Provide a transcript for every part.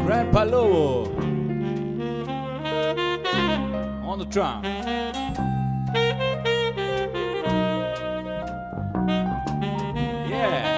Grandpa Lobo on the drums. Yeah.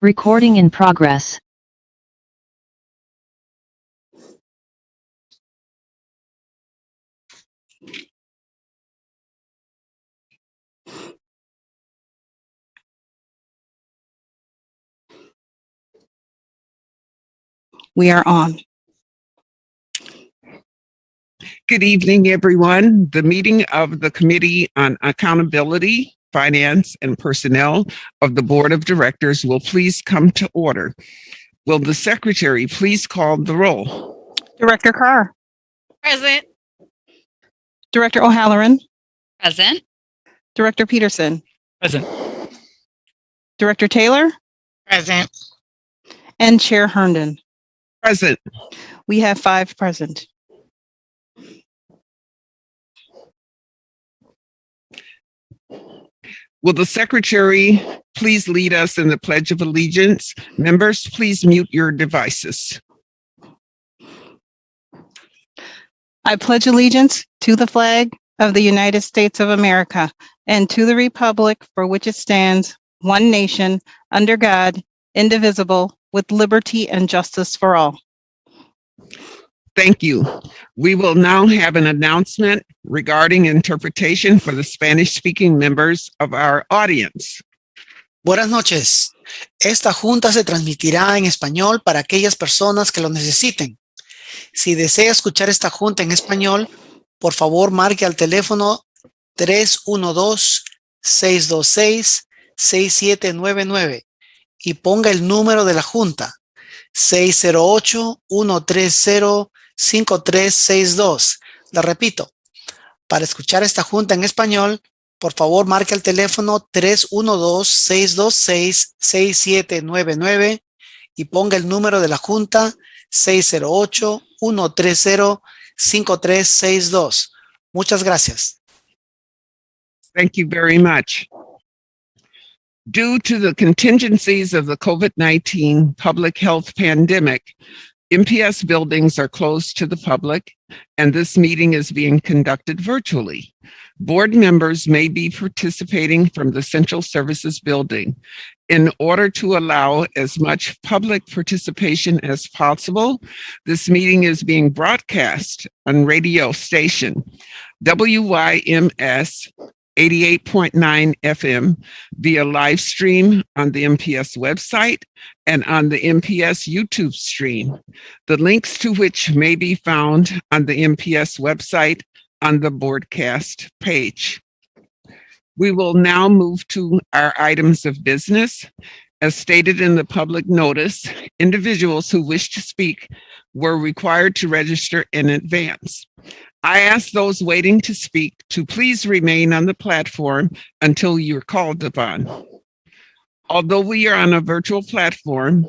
Recording in progress. We are on. Good evening, everyone. The meeting of the Committee on Accountability, Finance, and Personnel of the Board of Directors will please come to order. Will the Secretary please call the roll? Director Carr. Present. Director O'Halloran. Present. Director Peterson. Present. Director Taylor. Present. And Chair Herndon. Present. We have 5 present. Will the Secretary please lead us in the Pledge of Allegiance? Members, please mute your devices. I pledge allegiance to the flag of the United States of America and to the republic for which it stands, one nation, under God, indivisible, with liberty and justice for all. Thank you. We will now have an announcement regarding interpretation for the Spanish-speaking members of our audience. Buenas noches. Esta junta se transmitirá en español para aquellas personas que lo necesiten. Si desea escuchar esta junta en español, por favor marque al teléfono 312-626-6799 y ponga el número de la junta 608-130-5362. La repito, para escuchar esta junta en español, por favor marque el teléfono 312-626-6799 y ponga el número de la junta 608-130-5362. Muchas gracias. Thank you very much. Due to the contingencies of the COVID-19 public health pandemic, MPS buildings are closed to the public, and this meeting is being conducted virtually. Board members may be participating from the Central Services Building. In order to allow as much public participation as possible, this meeting is being broadcast on radio station WYMS 88.9 FM via live stream on the MPS website and on the MPS YouTube stream, the links to which may be found on the MPS website on the broadcast page. We will now move to our items of business. As stated in the public notice, individuals who wish to speak were required to register in advance. I ask those waiting to speak to please remain on the platform until you're called upon. Although we are on a virtual platform,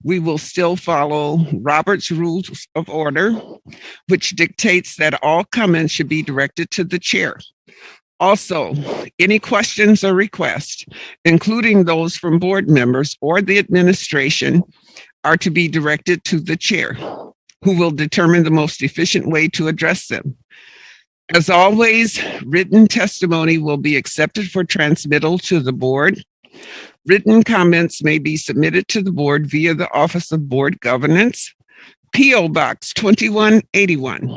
we will still follow Robert's Rules of Order, which dictates that all comments should be directed to the chair. Also, any questions or requests, including those from board members or the administration, are to be directed to the chair, who will determine the most efficient way to address them. As always, written testimony will be accepted for transmittal to the board. Written comments may be submitted to the board via the Office of Board Governance, P.O. Box 2181,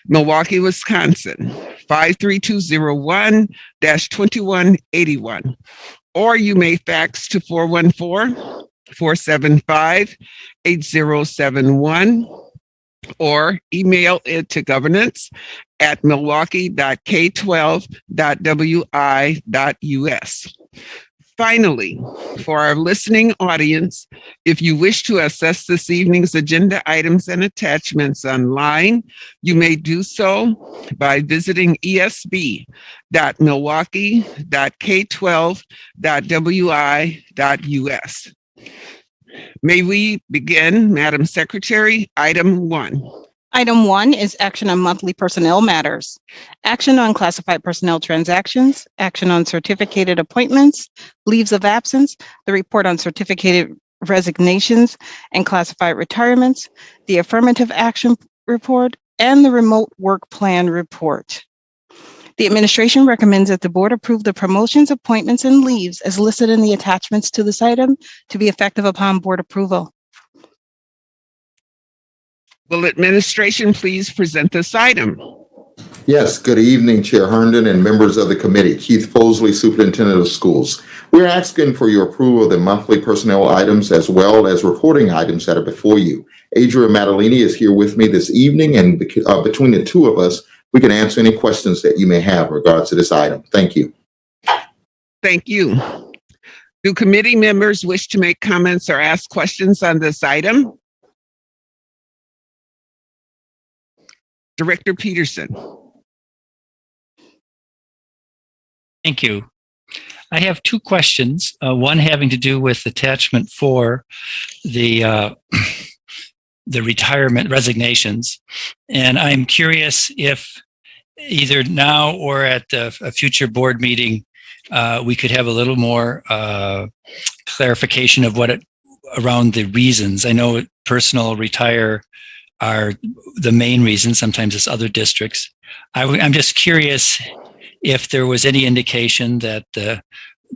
Milwaukee, Wisconsin, 53201-2181. Or you may fax to 414-475-8071 or email it to governance@milwaukee.k12.wi.us. Finally, for our listening audience, if you wish to access this evening's agenda items and attachments online, you may do so by visiting esb.milwaukee.k12.wi.us. May we begin, Madam Secretary? Item 1. Item 1 is action on monthly personnel matters. Action on classified personnel transactions, action on certificated appointments, leaves of absence, the report on certificated resignations and classified retirements, the affirmative action report, and the remote work plan report. The administration recommends that the board approve the promotions, appointments, and leaves as listed in the attachments to this item to be effective upon board approval. Will administration please present this item? Yes, good evening, Chair Herndon and members of the committee. Keith Fosley, Superintendent of Schools. We're asking for your approval of the monthly personnel items as well as reporting items that are before you. Adria Maddalini is here with me this evening, and between the two of us, we can answer any questions that you may have in regards to this item. Thank you. Thank you. Do committee members wish to make comments or ask questions on this item? Director Peterson. Thank you. I have two questions, one having to do with attachment 4, the retirement resignations. And I'm curious if either now or at a future board meeting, we could have a little more clarification of around the reasons. I know personal retire are the main reason. Sometimes it's other districts. I'm just curious if there was any indication that the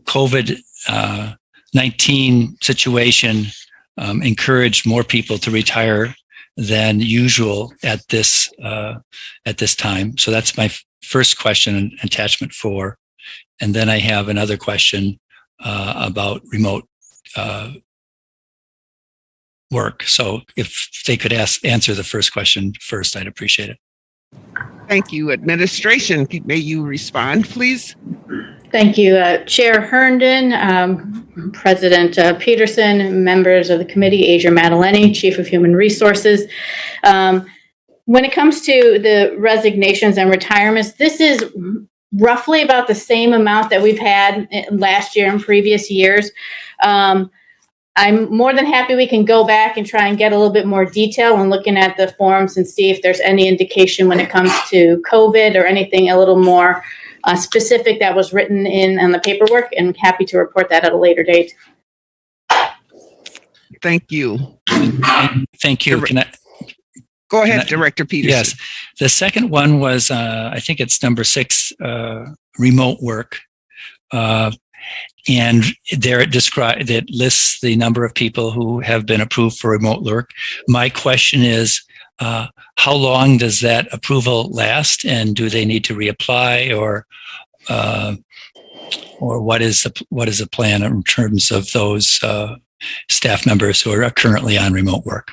COVID-19 situation encouraged more people to retire than usual at this time. So that's my first question, attachment 4. And then I have another question about remote work. So if they could answer the first question first, I'd appreciate it. Thank you. Administration, may you respond, please? Thank you, Chair Herndon, President Peterson, members of the committee, Adria Maddalini, Chief of Human Resources. When it comes to the resignations and retirements, this is roughly about the same amount that we've had last year and previous years. I'm more than happy we can go back and try and get a little bit more detail when looking at the forms and see if there's any indication when it comes to COVID or anything a little more specific that was written in on the paperwork, and happy to report that at a later date. Thank you. Thank you. Go ahead, Director Peterson. Yes. The second one was, I think it's number 6, remote work. And there it lists the number of people who have been approved for remote work. My question is, how long does that approval last, and do they need to reapply, or what is the plan in terms of those staff members who are currently on remote work?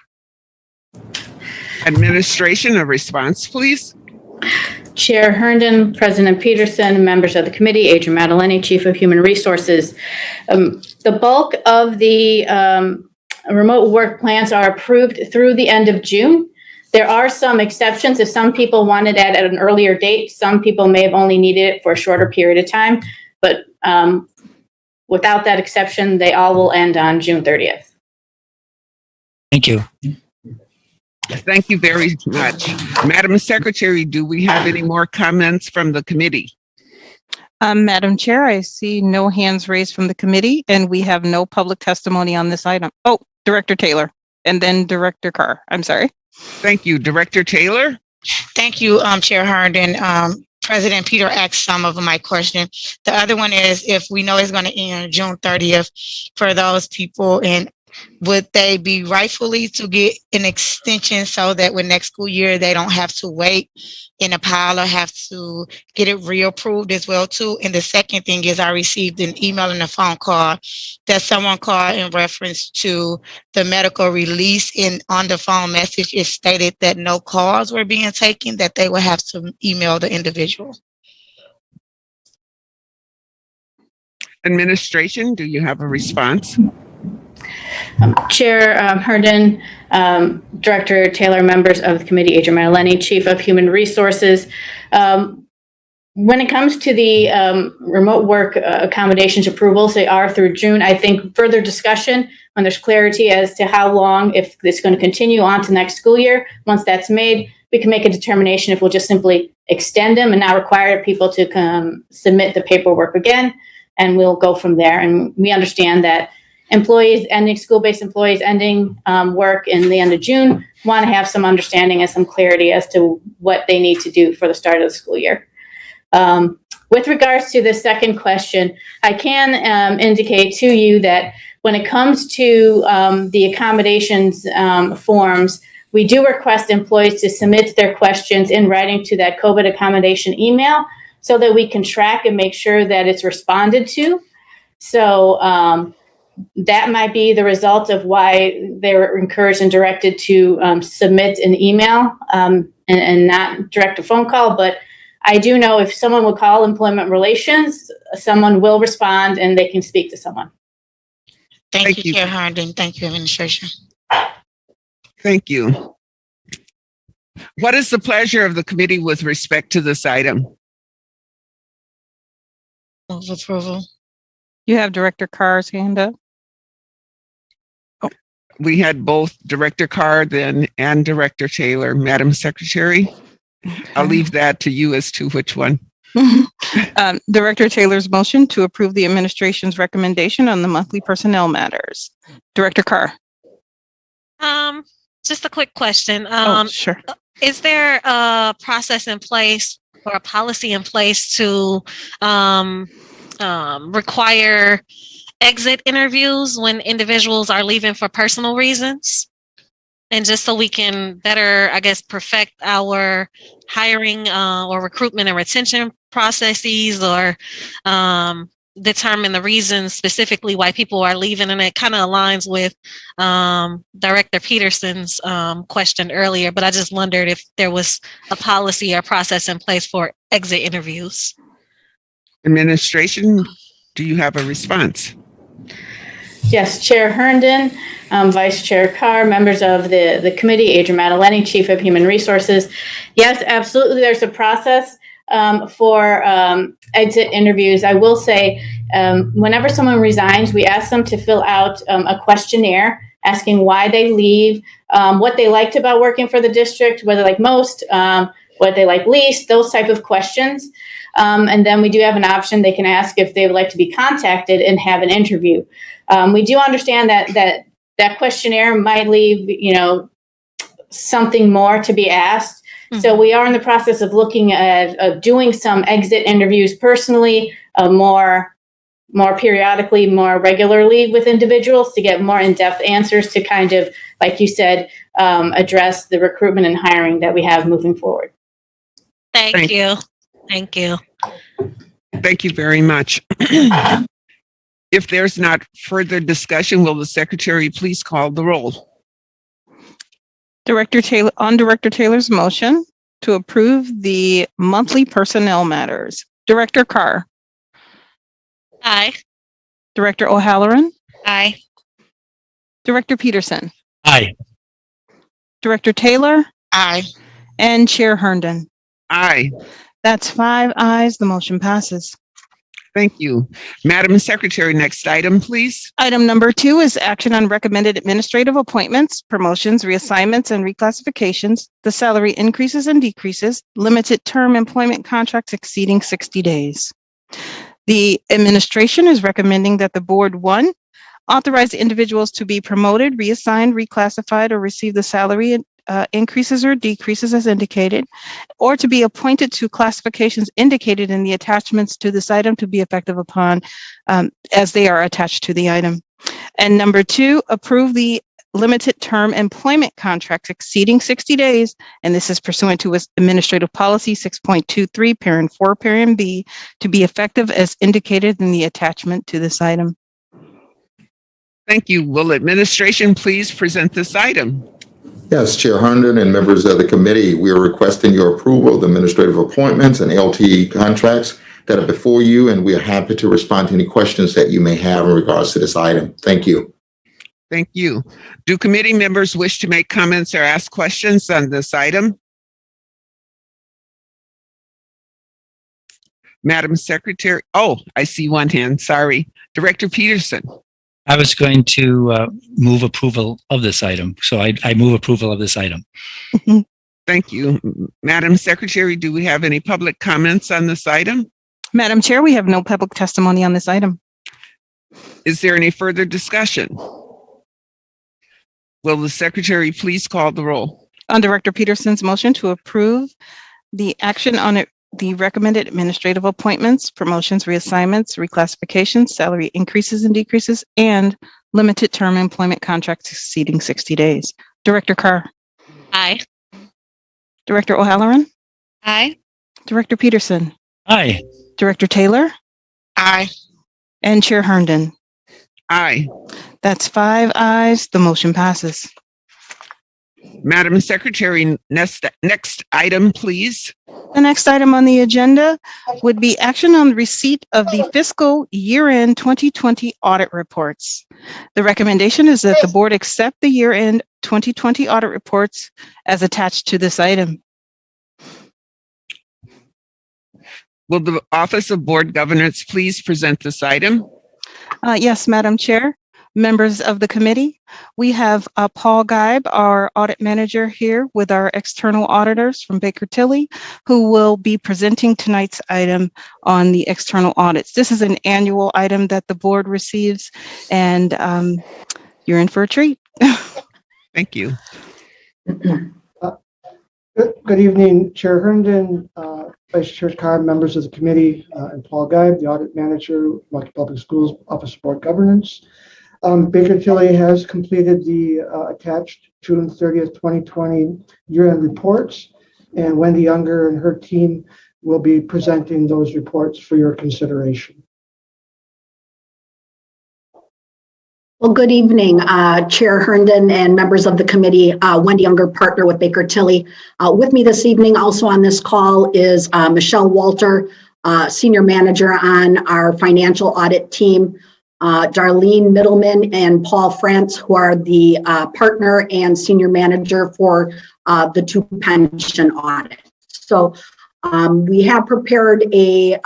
Administration, a response, please. Chair Herndon, President Peterson, members of the committee, Adria Maddalini, Chief of Human Resources. The bulk of the remote work plans are approved through the end of June. There are some exceptions. If some people wanted it at an earlier date, some people may have only needed it for a shorter period of time. But without that exception, they all will end on June 30th. Thank you. Thank you very much. Madam Secretary, do we have any more comments from the committee? Madam Chair, I see no hands raised from the committee, and we have no public testimony on this item. Oh, Director Taylor, and then Director Carr. I'm sorry. Thank you. Director Taylor? Thank you, Chair Herndon. President Peter asked some of my questions. The other one is, if we know it's going to end on June 30th for those people, and would they be rightfully to get an extension so that when next school year they don't have to wait in a pile or have to get it reapproved as well too? And the second thing is, I received an email and a phone call that someone called in reference to the medical release, and on the phone message it stated that no calls were being taken, that they would have to email the individual. Administration, do you have a response? Chair Herndon, Director Taylor, members of the committee, Adria Maddalini, Chief of Human Resources. When it comes to the remote work accommodations approvals, they are through June. I think further discussion when there's clarity as to how long, if it's going to continue on to next school year, once that's made, we can make a determination if we'll just simply extend them and not require people to submit the paperwork again, and we'll go from there. And we understand that employees ending, school-based employees ending work in the end of June want to have some understanding and some clarity as to what they need to do for the start of the school year. With regards to the second question, I can indicate to you that when it comes to the accommodations forms, we do request employees to submit their questions in writing to that COVID accommodation email so that we can track and make sure that it's responded to. So that might be the result of why they were encouraged and directed to submit an email and not direct a phone call. But I do know if someone will call employment relations, someone will respond and they can speak to someone. Thank you, Chair Herndon. Thank you, Administration. Thank you. What is the pleasure of the committee with respect to this item? Move approval. You have Director Carr's hand up. We had both Director Carr then and Director Taylor. Madam Secretary, I'll leave that to you as to which one. Director Taylor's motion to approve the administration's recommendation on the monthly personnel matters. Director Carr. Just a quick question. Sure. Is there a process in place or a policy in place to require exit interviews when individuals are leaving for personal reasons? And just so we can better, I guess, perfect our hiring or recruitment and retention processes, or determine the reasons specifically why people are leaving. And it kind of aligns with Director Peterson's question earlier, but I just wondered if there was a policy or process in place for exit interviews. Administration, do you have a response? Yes, Chair Herndon, Vice Chair Carr, members of the committee, Adrian Maddaleni, Chief of Human Resources. Yes, absolutely, there's a process for exit interviews. I will say, whenever someone resigns, we ask them to fill out a questionnaire asking why they leave, what they liked about working for the district, what they like most, what they like least, those type of questions. And then we do have an option. They can ask if they would like to be contacted and have an interview. We do understand that questionnaire might leave, something more to be asked. Mm-hmm. So we are in the process of looking at doing some exit interviews personally, more periodically, more regularly with individuals to get more in-depth answers to kind of, like you said, address the recruitment and hiring that we have moving forward. Thank you. Thank you. Thank you very much. If there's not further discussion, will the Secretary please call the roll? Director Taylor's motion to approve the monthly personnel matters. Director Carr. Aye. Director O'Halloran. Aye. Director Peterson. Aye. Director Taylor. Aye. And Chair Herndon. Aye. That's 5 ayes. The motion passes. Thank you. Madam Secretary, next item, please. Item number 2 is action on recommended administrative appointments, promotions, reassignments, and reclassifications, the salary increases and decreases, limited term employment contracts exceeding 60 days. The administration is recommending that the board, 1, authorize individuals to be promoted, reassigned, reclassified, or receive the salary increases or decreases as indicated, or to be appointed to classifications indicated in the attachments to this item to be effective upon as they are attached to the item. And number 2, approve the limited term employment contracts exceeding 60 days, and this is pursuant to Administrative Policy 6.23, Parent 4, Parent B, to be effective as indicated in the attachment to this item. Thank you. Will administration please present this item? Yes, Chair Herndon and members of the committee, we are requesting your approval of the administrative appointments and LTE contracts that are before you, and we are happy to respond to any questions that you may have in regards to this item. Thank you. Thank you. Do committee members wish to make comments or ask questions on this item? Madam Secretary, I see one hand, sorry. Director Peterson. I was going to move approval of this item. So I move approval of this item. Thank you. Madam Secretary, do we have any public comments on this item? Madam Chair, we have no public testimony on this item. Is there any further discussion? Will the Secretary please call the roll? On Director Peterson's motion to approve the action on the recommended administrative appointments, promotions, reassignments, reclassifications, salary increases and decreases, and limited term employment contracts exceeding 60 days. Director Carr, Aye. Director O'Halloran, Aye. Director Peterson, Aye. Director Taylor, Aye. and Chair Herndon. Aye. That's 5 ayes. The motion passes. Madam Secretary, next item, please. The next item on the agenda would be action on the receipt of the fiscal year-end 2020 audit reports. The recommendation is that the board accept the year-end 2020 audit reports as attached to this item. Will the Office of Board Governance please present this item? Yes, Madam Chair, members of the committee, we have Paul Geib, our audit manager, here with our external auditors from Baker Tilly, who will be presenting tonight's item on the external audits. This is an annual item that the board receives, and you're in for a treat. Thank you. Good evening, Chair Herndon, Vice Chair Carr, members of the committee, and Paul Geib, the audit manager, Milwaukee Public Schools Office of Board Governance. Baker Tilly has completed the attached June 30th, 2020 year-end reports, and Wendy Younger and her team will be presenting those reports for your consideration. Well, good evening, Chair Herndon and members of the committee. Wendy Younger, partner with Baker Tilly. With me this evening, also on this call, is Michelle Walter, senior manager on our financial audit team, Darlene Middleman and Paul France, who are the partner and senior manager for the two pension audits. So we have prepared a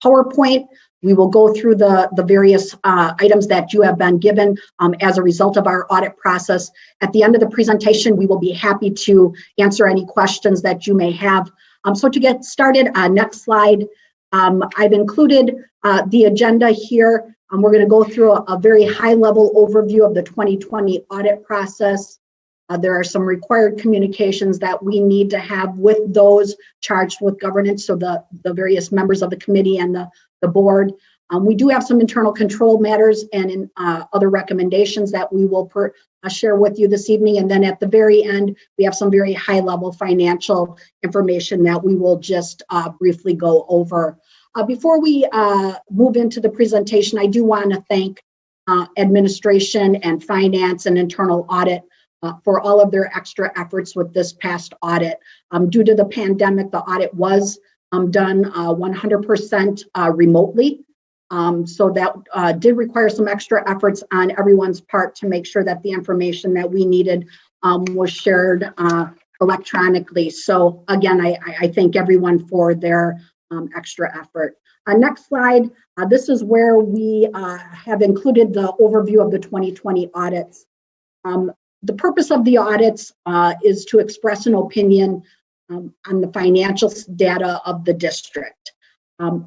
PowerPoint. We will go through the various items that you have been given as a result of our audit process. At the end of the presentation, we will be happy to answer any questions that you may have. So to get started, next slide, I've included the agenda here. We're going to go through a very high-level overview of the 2020 audit process. There are some required communications that we need to have with those charged with governance, so the various members of the committee and the board. We do have some internal control matters and other recommendations that we will share with you this evening. And then at the very end, we have some very high-level financial information that we will just briefly go over. Before we move into the presentation, I do want to thank administration and finance and internal audit for all of their extra efforts with this past audit. Due to the pandemic, the audit was done 100% remotely. So that did require some extra efforts on everyone's part to make sure that the information that we needed was shared electronically. So again, I thank everyone for their extra effort. Next slide. This is where we have included the overview of the 2020 audits. The purpose of the audits is to express an opinion on the financial data of the district.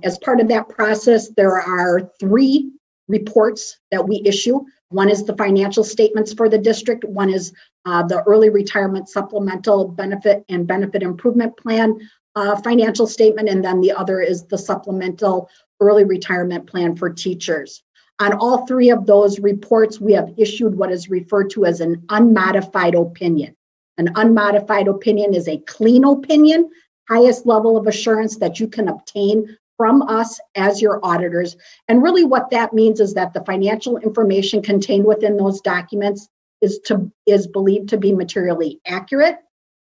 As part of that process, there are 3 reports that we issue. One is the financial statements for the district. One is the early retirement supplemental benefit and benefit improvement plan financial statement. And then the other is the supplemental early retirement plan for teachers. On all 3 of those reports, we have issued what is referred to as an unmodified opinion. An unmodified opinion is a clean opinion, highest level of assurance that you can obtain from us as your auditors. And really what that means is that the financial information contained within those documents is believed to be materially accurate,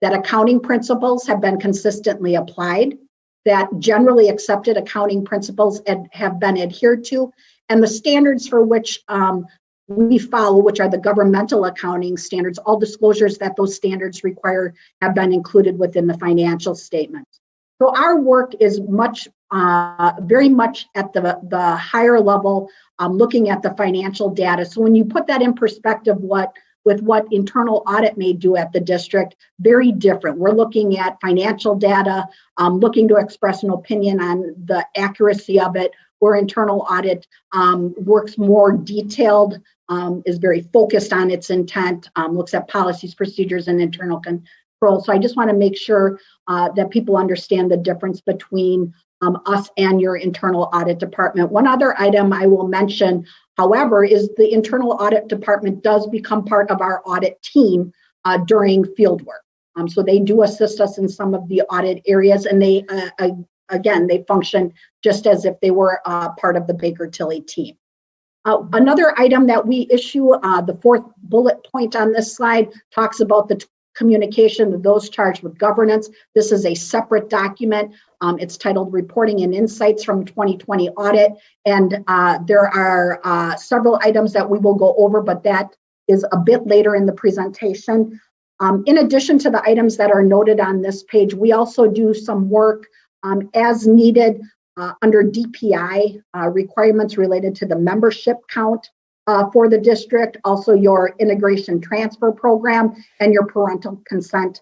that accounting principles have been consistently applied, that generally accepted accounting principles have been adhered to, and the standards for which we follow, which are the governmental accounting standards, all disclosures that those standards require have been included within the financial statements. So our work is very much at the higher level, looking at the financial data. So when you put that in perspective, with what internal audit may do at the district, very different. We're looking at financial data, looking to express an opinion on the accuracy of it, where internal audit works more detailed, is very focused on its intent, looks at policies, procedures, and internal controls control. So I just want to make sure that people understand the difference between us and your internal audit department. One other item I will mention, however, is the internal audit department does become part of our audit team during field work. So they do assist us in some of the audit areas, and they, again, they function just as if they were part of the Baker Tilly team. Another item that we issue, the fourth bullet point on this slide, talks about the communication of those charged with governance. This is a separate document. It's titled Reporting and Insights from 2020 Audit. And there are several items that we will go over, but that is a bit later in the presentation. In addition to the items that are noted on this page, we also do some work as needed under DPI requirements related to the membership count for the district, also your integration transfer program and your parental consent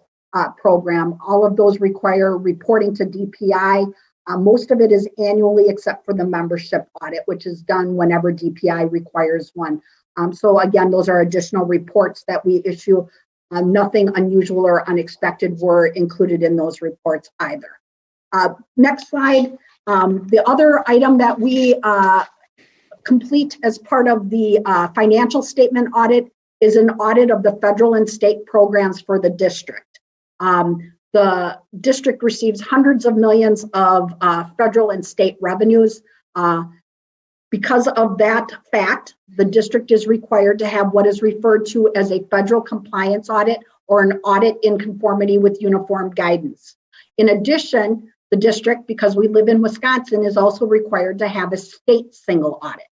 program. All of those require reporting to DPI. Most of it is annually except for the membership audit, which is done whenever DPI requires one. So again, those are additional reports that we issue. Nothing unusual or unexpected were included in those reports either. Next slide. The other item that we complete as part of the financial statement audit is an audit of the federal and state programs for the district. The district receives hundreds of millions of federal and state revenues. Because of that fact, the district is required to have what is referred to as a federal compliance audit or an audit in conformity with uniform guidance. In addition, the district, because we live in Wisconsin, is also required to have a state single audit.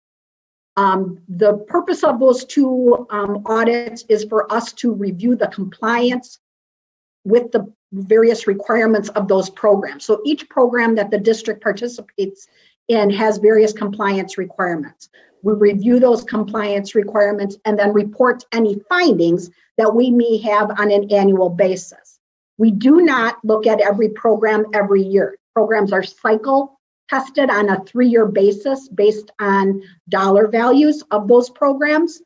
The purpose of those two audits is for us to review the compliance with the various requirements of those programs. So each program that the district participates in has various compliance requirements. We review those compliance requirements and then report any findings that we may have on an annual basis. We do not look at every program every year. Programs are cycle tested on a 3-year basis based on dollar values of those programs.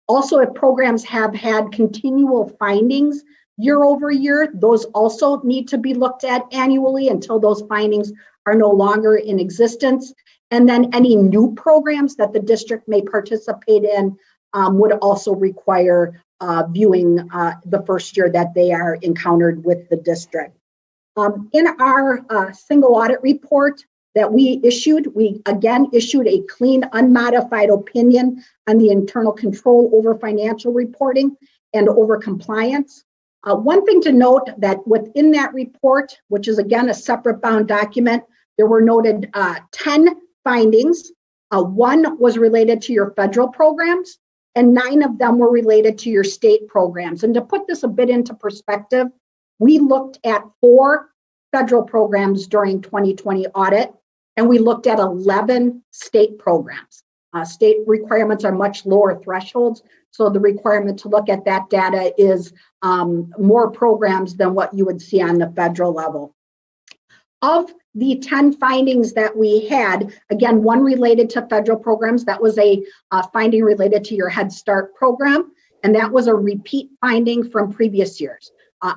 Also, if programs have had continual findings year over year, those also need to be looked at annually until those findings are no longer in existence. And then any new programs that the district may participate in would also require viewing the first year that they are encountered with the district. In our single audit report that we again issued a clean, unmodified opinion on the internal control over financial reporting and over compliance. One thing to note that within that report, which is again a separate bound document, there were noted 10 findings. 1 was related to your federal programs, and 9 of them were related to your state programs. And to put this a bit into perspective, we looked at 4 federal programs during 2020 audit, and we looked at 11 state programs. State requirements are much lower thresholds, so the requirement to look at that data is more programs than what you would see on the federal level. Of the 10 findings that we had, again, 1 related to federal programs. That was a finding related to your Head Start program, and that was a repeat finding from previous years.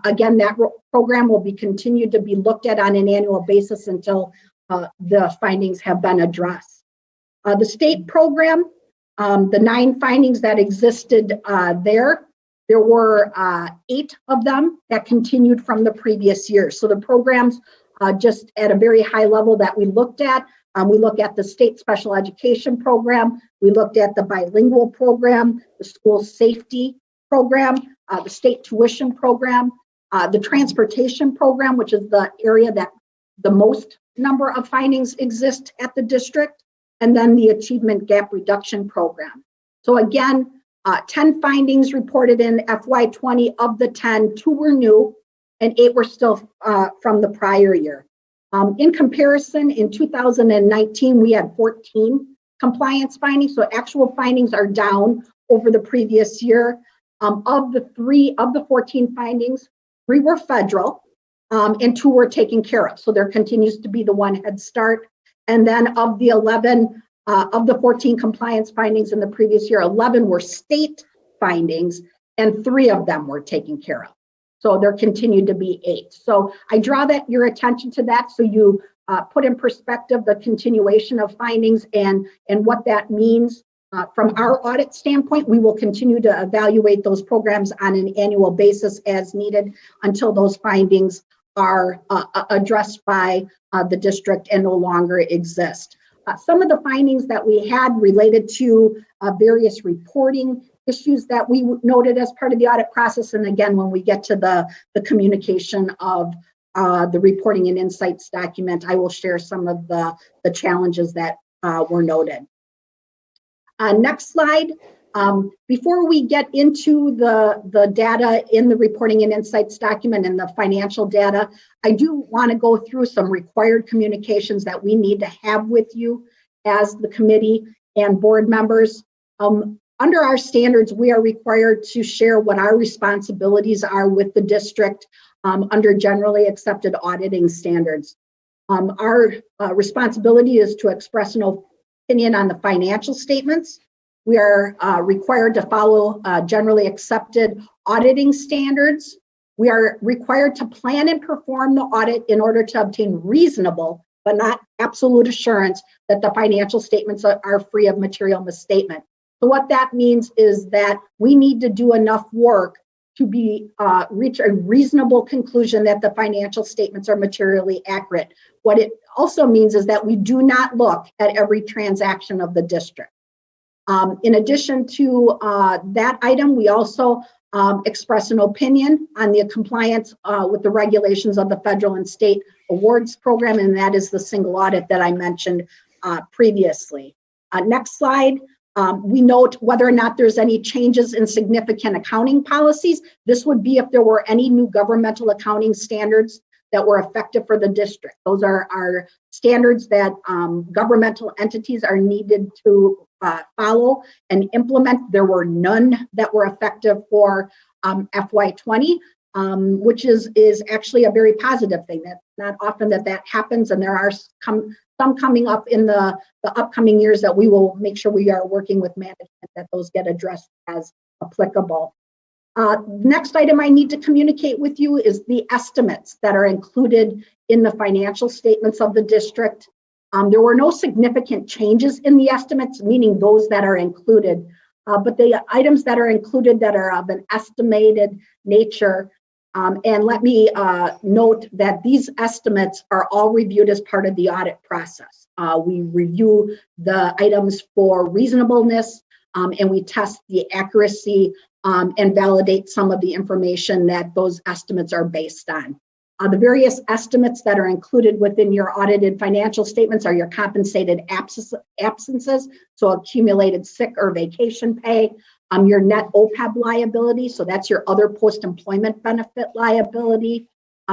Again, that program will be continued to be looked at on an annual basis until the findings have been addressed. The state program, the 9 findings that existed there were 8 of them that continued from the previous year. So the programs just at a very high level that we looked at the state special education program, we looked at the bilingual program, the school safety program, the state tuition program, the transportation program, which is the area that the most number of findings exist at the district, and then the achievement gap reduction program. So again, 10 findings reported in FY20. Of the 10, 2 were new and 8 were still from the prior year. In comparison, in 2019, we had 14 compliance findings. So actual findings are down over the previous year. Of the 14 findings, 3 were federal and 2 were taken care of. So there continues to be the 1 Head Start. And then of the 14 compliance findings in the previous year, 11 were state findings and 3 of them were taken care of. So there continued to be 8. So I draw your attention to that so you put in perspective the continuation of findings and what that means. From our audit standpoint, we will continue to evaluate those programs on an annual basis as needed until those findings are addressed by the district and no longer exist. Some of the findings that we had related to various reporting issues that we noted as part of the audit process. And again, when we get to the communication of the reporting and insights document, I will share some of the challenges that were noted. Next slide. Before we get into the data in the reporting and insights document and the financial data, I do want to go through some required communications that we need to have with you as the committee and board members. Under our standards, we are required to share what our responsibilities are with the district under generally accepted auditing standards. Our responsibility is to express an opinion on the financial statements. We are required to follow generally accepted auditing standards. We are required to plan and perform the audit in order to obtain reasonable but not absolute assurance that the financial statements are free of material misstatement. So what that means is that we need to do enough work to reach a reasonable conclusion that the financial statements are materially accurate. What it also means is that we do not look at every transaction of the district. In addition to that item, we also express an opinion on the compliance with the regulations of the federal and state awards program, and that is the single audit that I mentioned previously. Next slide. We note whether or not there's any changes in significant accounting policies. This would be if there were any new governmental accounting standards that were effective for the district. Those are our standards that governmental entities are needed to follow and implement. There were none that were effective for FY20, which is actually a very positive thing. That's not often that happens, and there are some coming up in the upcoming years that we will make sure we are working with management that those get addressed as applicable. Next item I need to communicate with you is the estimates that are included in the financial statements of the district. There were no significant changes in the estimates, meaning those that are included, but the items that are included that are of an estimated nature. And let me note that these estimates are all reviewed as part of the audit process. We review the items for reasonableness, and we test the accuracy and validate some of the information that those estimates are based on. The various estimates that are included within your audited financial statements are your compensated absences, so accumulated sick or vacation pay, your net OPEB liability, so that's your other post-employment benefit liability,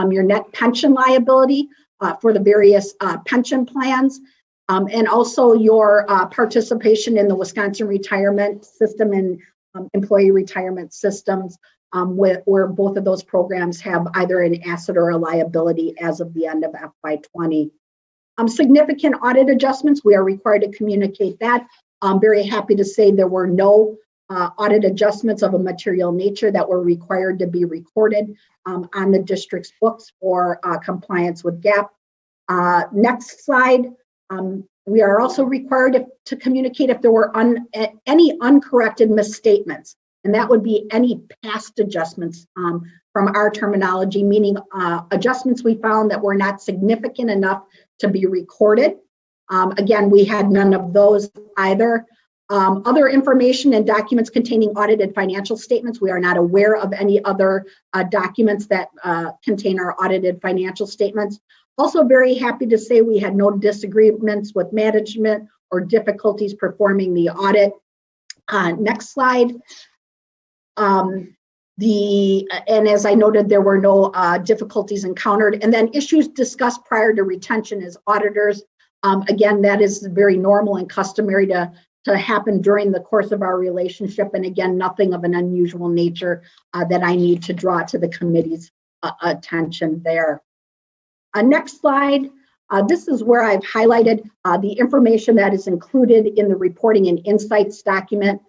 your net pension liability for the various pension plans, and also your participation in the Wisconsin retirement system and employee retirement systems, where both of those programs have either an asset or a liability as of the end of FY20. Significant audit adjustments, we are required to communicate that. I'm very happy to say there were no audit adjustments of a material nature that were required to be recorded on the district's books for compliance with GAAP. Next slide. We are also required to communicate if there were any uncorrected misstatements, and that would be any past adjustments from our terminology, meaning adjustments we found that were not significant enough to be recorded. Again, we had none of those either. Other information and documents containing audited financial statements, we are not aware of any other documents that contain our audited financial statements. Also very happy to say we had no disagreements with management or difficulties performing the audit. Next slide. And as I noted, there were no difficulties encountered. And then issues discussed prior to retention as auditors. Again, that is very normal and customary to happen during the course of our relationship. And again, nothing of an unusual nature that I need to draw to the committee's attention there. Next slide. This is where I've highlighted the information that is included in the reporting and insights document.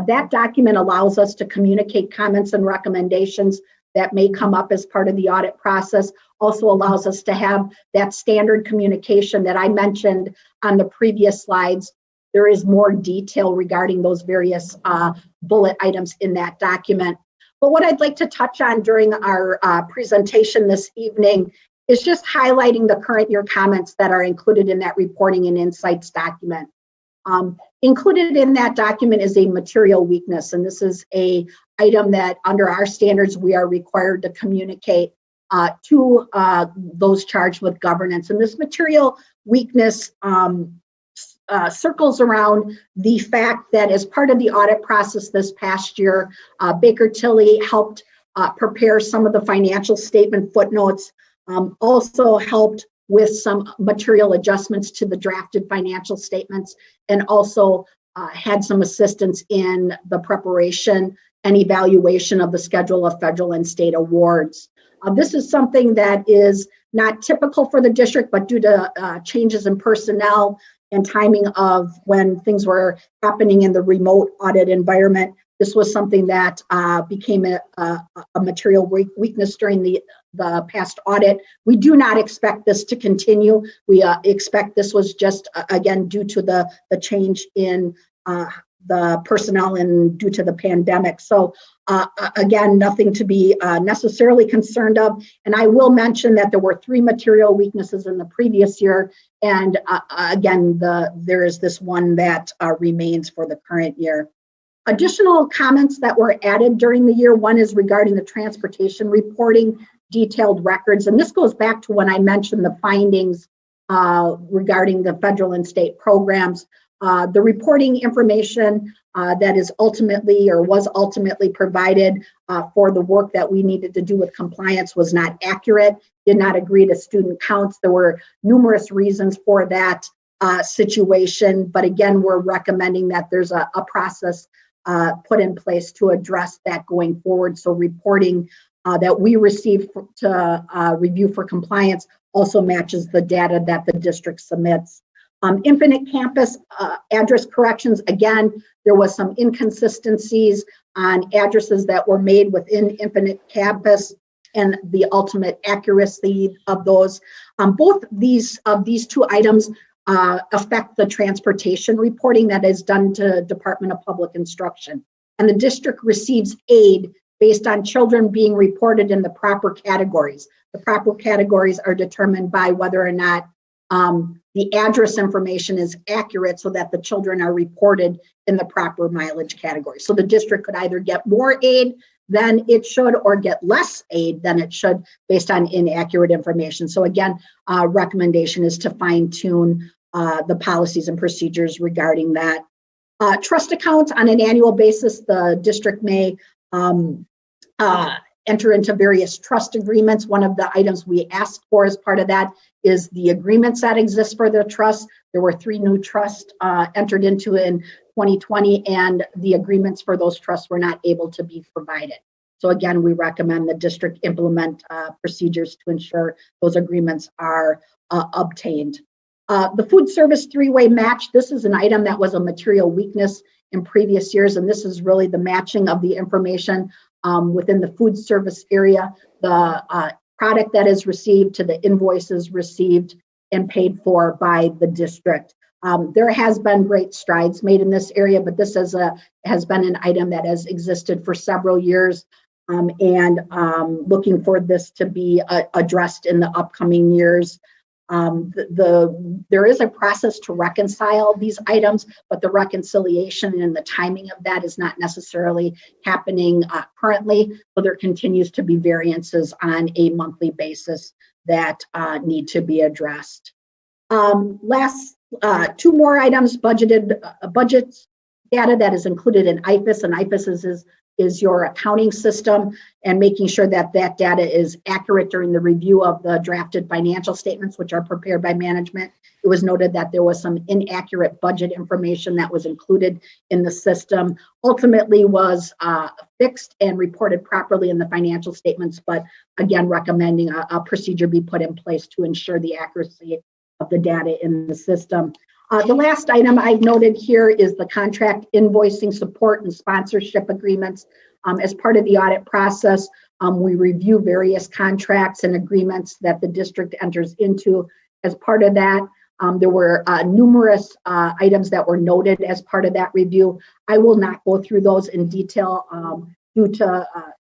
That document allows us to communicate comments and recommendations that may come up as part of the audit process. Also allows us to have that standard communication that I mentioned on the previous slides. There is more detail regarding those various bullet items in that document. But what I'd like to touch on during our presentation this evening is just highlighting the current year comments that are included in that reporting and insights document. Included in that document is a material weakness, and this is a item that under our standards we are required to communicate to those charged with governance. And this material weakness circles around the fact that as part of the audit process this past year, Baker Tilly helped prepare some of the financial statement footnotes, also helped with some material adjustments to the drafted financial statements, and also had some assistance in the preparation and evaluation of the schedule of federal and state awards. This is something that is not typical for the district, but due to changes in personnel and timing of when things were happening in the remote audit environment, this was something that became a material weakness during the past audit. We do not expect this to continue. We expect this was just, again, due to the change in the personnel and due to the pandemic. So again, nothing to be necessarily concerned of. And I will mention that there were 3 material weaknesses in the previous year. And again, there is this one that remains for the current year. Additional comments that were added during the year, one is regarding the transportation reporting detailed records. And this goes back to when I mentioned the findings regarding the federal and state programs. The reporting information that is ultimately or was ultimately provided for the work that we needed to do with compliance was not accurate, did not agree to student counts. There were numerous reasons for that situation. But again, we're recommending that there's a process put in place to address that going forward. So reporting that we receive to review for compliance also matches the data that the district submits. Infinite Campus address corrections, again, there was some inconsistencies on addresses that were made within Infinite Campus and the ultimate accuracy of those. Both these 2 items affect the transportation reporting that is done to Department of Public Instruction. And the district receives aid based on children being reported in the proper categories. The proper categories are determined by whether or not the address information is accurate so that the children are reported in the proper mileage category. So the district could either get more aid than it should or get less aid than it should based on inaccurate information. So again, recommendation is to fine tune the policies and procedures regarding that. Trust accounts on an annual basis, the district may enter into various trust agreements. One of the items we asked for as part of that is the agreements that exist for the trust. There were 3 new trusts entered into in 2020, and the agreements for those trusts were not able to be provided. So again, we recommend the district implement procedures to ensure those agreements are obtained. The food service 3-way match, this is an item that was a material weakness in previous years, and this is really the matching of the information within the food service area, the product that is received to the invoices received and paid for by the district. There has been great strides made in this area, but this has been an item that has existed for several years, and looking for this to be addressed in the upcoming years. There is a process to reconcile these items, but the reconciliation and the timing of that is not necessarily happening currently. So there continues to be variances on a monthly basis that need to be addressed. Last 2 more items, budget data that is included in IFAS, and IFAS is your accounting system, and making sure that that data is accurate during the review of the drafted financial statements, which are prepared by management. It was noted that there was some inaccurate budget information that was included in the system. Ultimately was fixed and reported properly in the financial statements, but again, recommending a procedure be put in place to ensure the accuracy of the data in the system. The last item I've noted here is the contract invoicing support and sponsorship agreements. As part of the audit process, We review various contracts and agreements that the district enters into. As part of that, there were numerous items that were noted as part of that review. I will not go through those in detail due to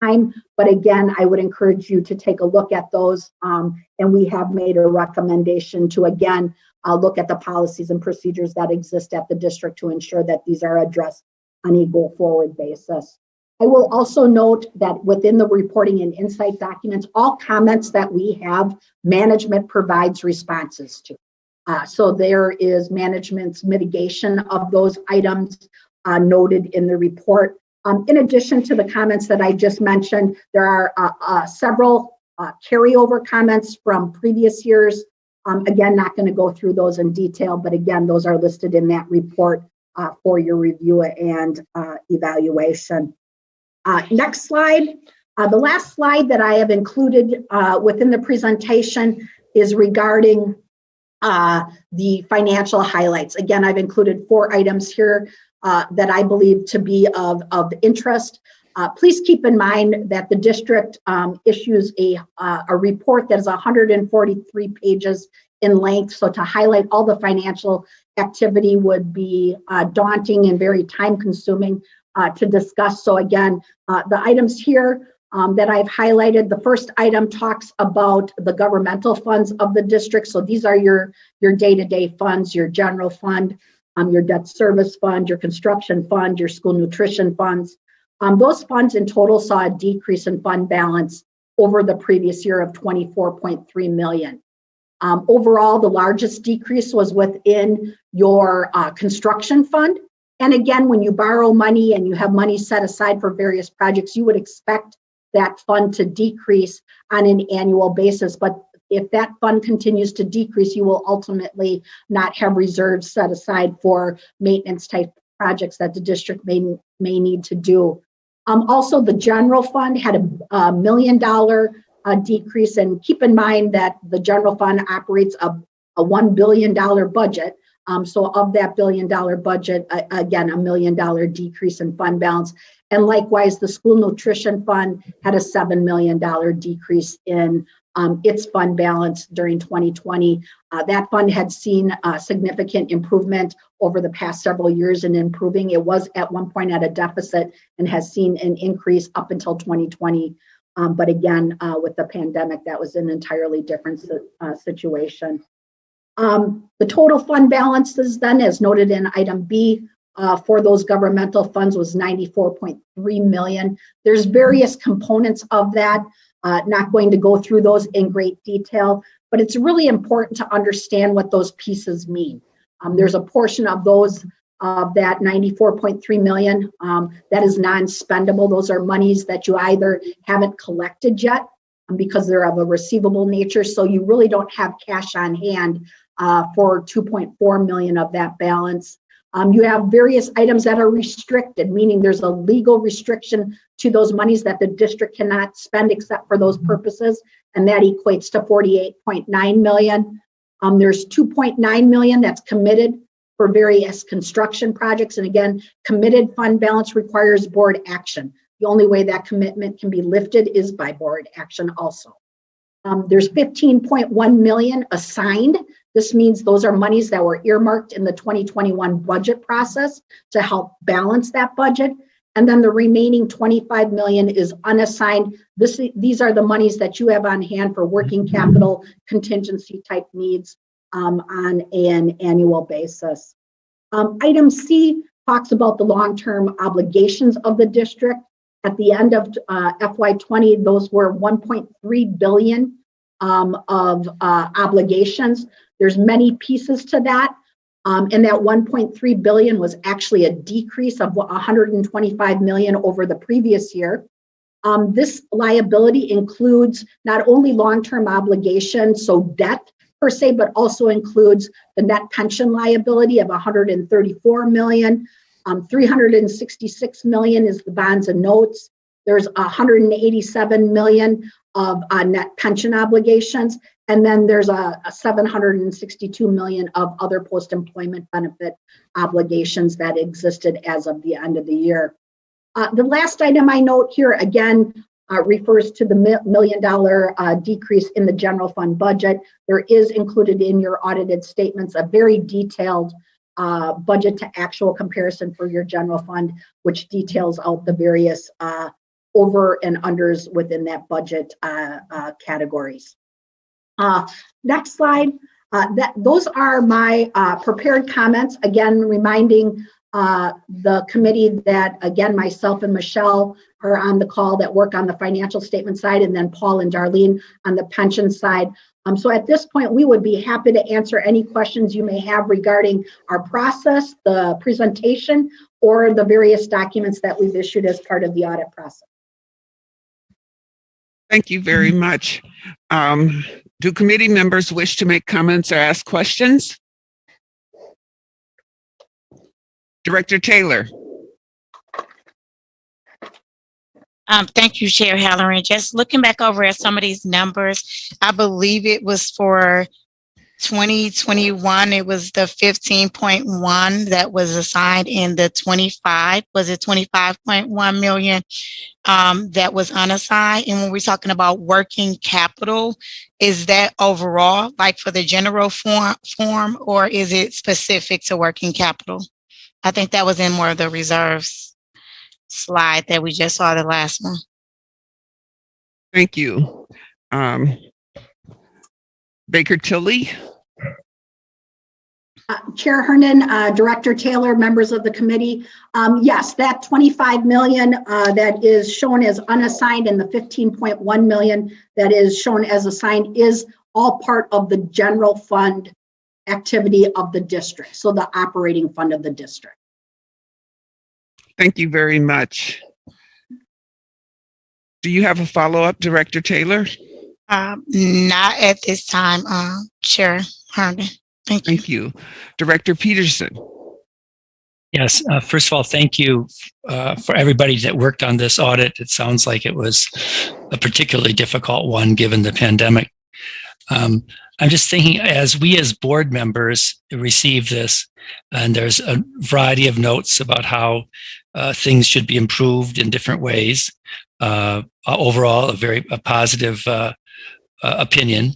time, but again, I would encourage you to take a look at those. And we have made a recommendation to, again, look at the policies and procedures that exist at the district to ensure that these are addressed on a go-forward basis. I will also note that within the reporting and insight documents, all comments that we have, management provides responses to. So there is management's mitigation of those items noted in the report. In addition to the comments that I just mentioned, there are several carryover comments from previous years. Again, not going to go through those in detail, but again, those are listed in that report for your review and evaluation. Next slide. The last slide that I have included within the presentation is regarding the financial highlights. Again, I've included 4 items here that I believe to be of interest. Please keep in mind that the district issues a report that is 143 pages in length. So to highlight all the financial activity would be daunting and very time consuming to discuss. So again, the items here that I've highlighted, the first item talks about the governmental funds of the district. So these are your day-to-day funds, your general fund, your debt service fund, your construction fund, your school nutrition funds. Those funds in total saw a decrease in fund balance over the previous year of 24.3 million. Overall, the largest decrease was within your construction fund. And again, when you borrow money and you have money set aside for various projects, you would expect that fund to decrease on an annual basis. But if that fund continues to decrease, you will ultimately not have reserves set aside for maintenance type projects that the district may need to do. Also, the general fund had a $1 million decrease, and keep in mind that the general fund operates a $1 billion budget. So of that $1 billion budget, again, a $1 million decrease in fund balance. And likewise, the school nutrition fund had a $7 million decrease in its fund balance during 2020. That fund had seen significant improvement over the past several years in improving. It was at one point at a deficit and has seen an increase up until 2020. But again, with the pandemic, that was an entirely different situation. The total fund balances then, as noted in item B, for those governmental funds was 94.3 million. There's various components of that. Not going to go through those in great detail, but it's really important to understand what those pieces mean. There's a portion of those that 94.3 million that is non-spendable. Those are monies that you either haven't collected yet because they're of a receivable nature, so you really don't have cash on hand for 2.4 million of that balance. You have various items that are restricted, meaning there's a legal restriction to those monies that the district cannot spend except for those purposes, and that equates to 48.9 million. There's 2.9 million that's committed for various construction projects, and again, committed fund balance requires board action. The only way that commitment can be lifted is by board action also. There's 15.1 million assigned. This means those are monies that were earmarked in the 2021 budget process to help balance that budget. And then the remaining 25 million is unassigned. These are the monies that you have on hand for working capital contingency type needs on an annual basis. Item C talks about the long-term obligations of the district. At the end of FY20, those were 1.3 billion of obligations. There's many pieces to that. And that 1.3 billion was actually a decrease of 125 million over the previous year. This liability includes not only long-term obligations, so debt per se, but also includes the net pension liability of 134 million. 366 million is the bonds and notes. There's 187 million of net pension obligations. And then there's a 762 million of other post-employment benefit obligations that existed as of the end of the year. The last item I note here, again, refers to the $1 million decrease in the general fund budget. There is included in your audited statements a very detailed budget to actual comparison for your general fund, which details out the various over and unders within that budget categories. Next slide. Those are my prepared comments. Again, reminding the committee that, again, myself and Michelle are on the call that work on the financial statement side, and then Paul and Darlene on the pension side. So at this point, we would be happy to answer any questions you may have regarding our process, the presentation, or the various documents that we've issued as part of the audit process. Thank you very much. Do committee members wish to make comments or ask questions? Director Taylor. Thank you, Chair Halloran. Just looking back over at some of these numbers, I believe it was for 2021, it was the 15.1 that was assigned in the 25, was it 25.1 million that was unassigned? And when we're talking about working capital, is that overall, like for the general form, or is it specific to working capital? I think that was in more of the reserves slide that we just saw, the last one. Thank you. Baker Tilly. Chair Herndon, Director Taylor, members of the committee. Yes, that 25 million that is shown as unassigned and the 15.1 million that is shown as assigned is all part of the general fund activity of the district, so the operating fund of the district. Thank you very much. Do you have a follow-up, Director Taylor? Not at this time, Chair Herndon. Thank you. Thank you. Director Peterson. Yes. First of all, thank you for everybody that worked on this audit. It sounds like it was a particularly difficult one given the pandemic. I'm just thinking, as we as board members receive this, and there's a variety of notes about how things should be improved in different ways. Overall, a very positive opinion.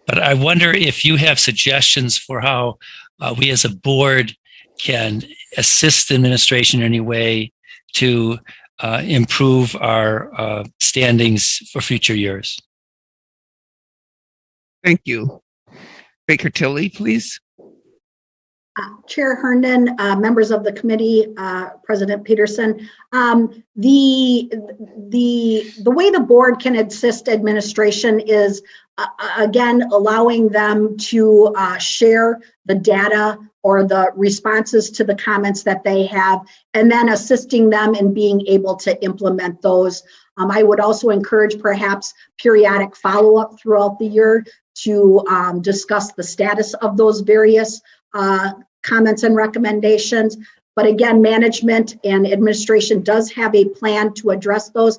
But I wonder if you have suggestions for how we as a board can assist the administration in any way to improve our standings for future years. Thank you. Baker Tilly, please. Chair Herndon, members of the committee, President Peterson, the way the board can assist administration is, again, allowing them to share the data or the responses to the comments that they have, and then assisting them in being able to implement those. I would also encourage perhaps periodic follow-up throughout the year to discuss the status of those various comments and recommendations. But again, management and administration does have a plan to address those.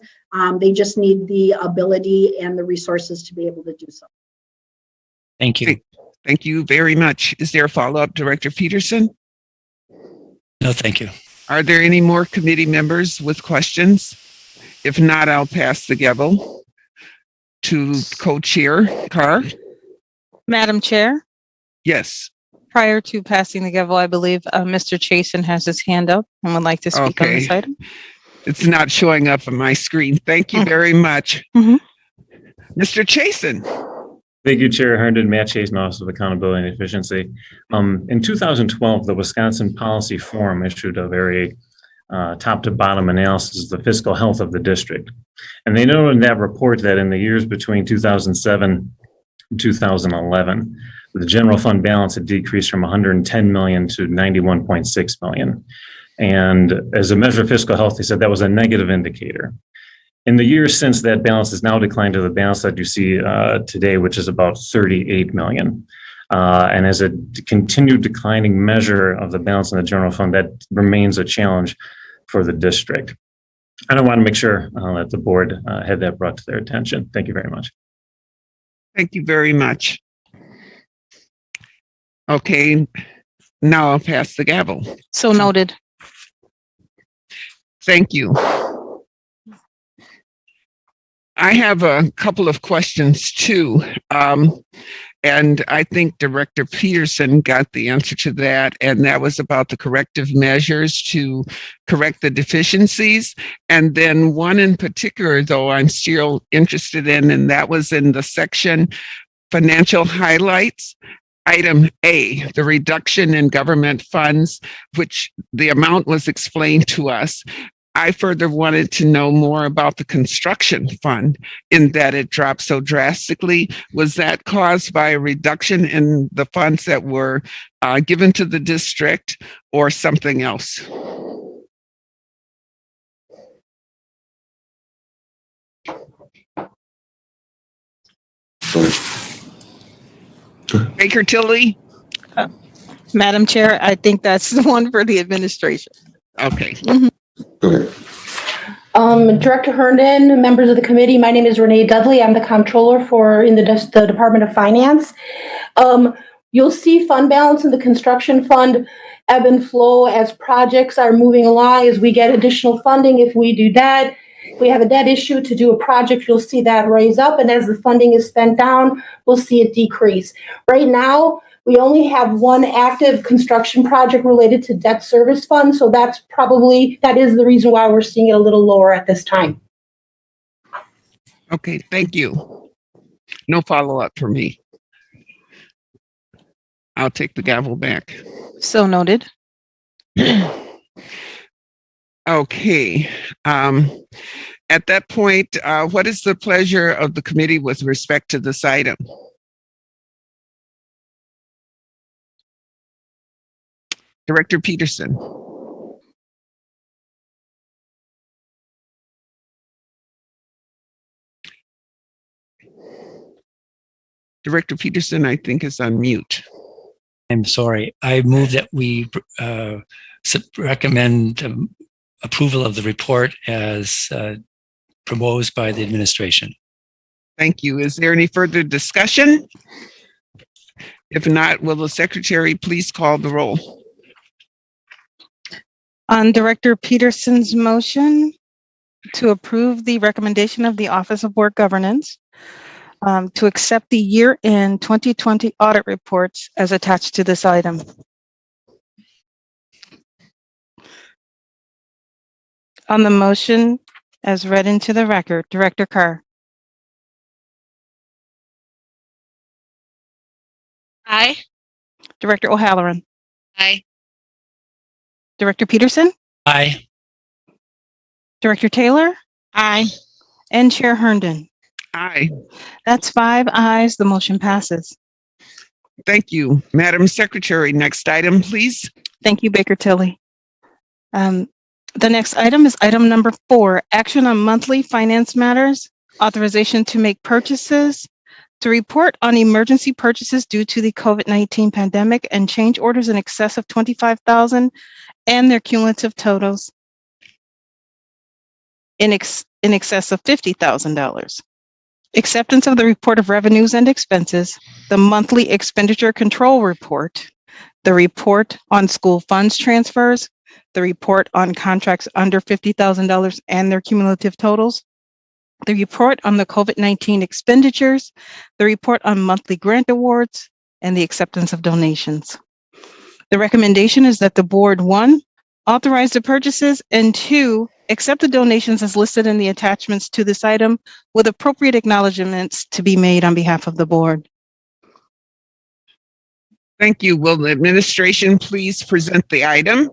They just need the ability and the resources to be able to do so. Thank you. Thank you very much. Is there a follow-up, Director Peterson? No, thank you. Are there any more committee members with questions? If not, I'll pass the gavel to Co-Chair Carr. Madam Chair, Yes. prior to passing the gavel, I believe Mr. Chasen has his hand up and would like to speak on this item. It's not showing up on my screen. Thank you very much. Mhm. Mr. Chasen. Thank you, Chair Herndon. Matt Chasen, Office of Accountability and Efficiency. In 2012, the Wisconsin Policy Forum issued a very top to bottom analysis of the fiscal health of the district. And they noted in that report that in the years between 2007 and 2011, the general fund balance had decreased from 110 million to 91.6 million. And as a measure of fiscal health, they said that was a negative indicator. In the years since, that balance has now declined to the balance that you see today, which is about 38 million. And as a continued declining measure of the balance in the general fund, that remains a challenge for the district. And I want to make sure that the board had that brought to their attention. Thank you very much. Thank you very much. Okay, now I'll pass the gavel. So noted. Thank you. I have a couple of questions too. And I think Director Peterson got the answer to that. And that was about the corrective measures to correct the deficiencies. And then one in particular, though, I'm still interested in, and that was in the section financial highlights. Item A, the reduction in government funds, which the amount was explained to us. I further wanted to know more about the construction fund in that it dropped so drastically. Was that caused by a reduction in the funds that were given to the district or something else? Baker Tilly? Madam Chair, I think that's the one for the administration. Okay. Go ahead. Director Herndon, members of the committee, my name is Renee Dudley. I'm the comptroller in the Department of Finance. You'll see fund balance in the construction fund ebb and flow as projects are moving along, as we get additional funding. If we do that, we have a debt issue to do a project, you'll see that raise up. And as the funding is spent down, we'll see it decrease. Right now, we only have one active construction project related to debt service fund. So that is the reason why we're seeing it a little lower at this time. Okay, thank you. No follow-up for me. I'll take the gavel back. So noted. Okay. At that point, what is the pleasure of the committee with respect to this item? Director Peterson. Director Peterson, I think, is on mute. I'm sorry. I move that we recommend approval of the report as proposed by the administration. Thank you. Is there any further discussion? If not, will the secretary please call the roll? On Director Peterson's motion to approve the recommendation of the Office of Board Governance to accept the year-end 2020 audit reports as attached to this item. On the motion as read into the record, Director Carr. Aye. Director O'Halloran. Aye. Director Peterson. Aye. Director Taylor. Aye. And Chair Herndon. Aye. That's 5 ayes. The motion passes. Thank you. Madam Secretary, next item, please. Thank you, Baker Tilly. The next item is item number 4, action on monthly finance matters, authorization to make purchases, to report on emergency purchases due to the COVID-19 pandemic and change orders in excess of $25,000 and their cumulative totals in excess of $50,000. Acceptance of the report of revenues and expenses, the monthly expenditure control report, the report on school funds transfers, the report on contracts under $50,000 and their cumulative totals, the report on the COVID-19 expenditures, the report on monthly grant awards, and the acceptance of donations. The recommendation is that the board, 1, authorize the purchases, and 2, accept the donations as listed in the attachments to this item with appropriate acknowledgements to be made on behalf of the board. Thank you. Will the administration please present the item?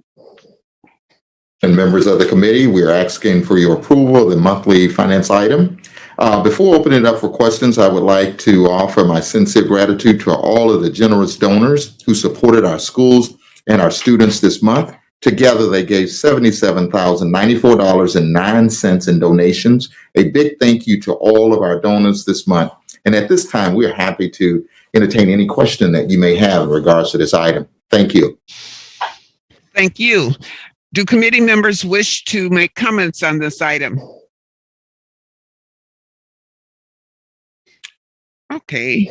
And members of the committee, we are asking for your approval of the monthly finance item. Before opening it up for questions, I would like to offer my sincere gratitude to all of the generous donors who supported our schools and our students this month. Together, they gave $77,094.09 in donations. A big thank you to all of our donors this month. And at this time, we're happy to entertain any question that you may have in regards to this item. Thank you. Thank you. Do committee members wish to make comments on this item? Okay.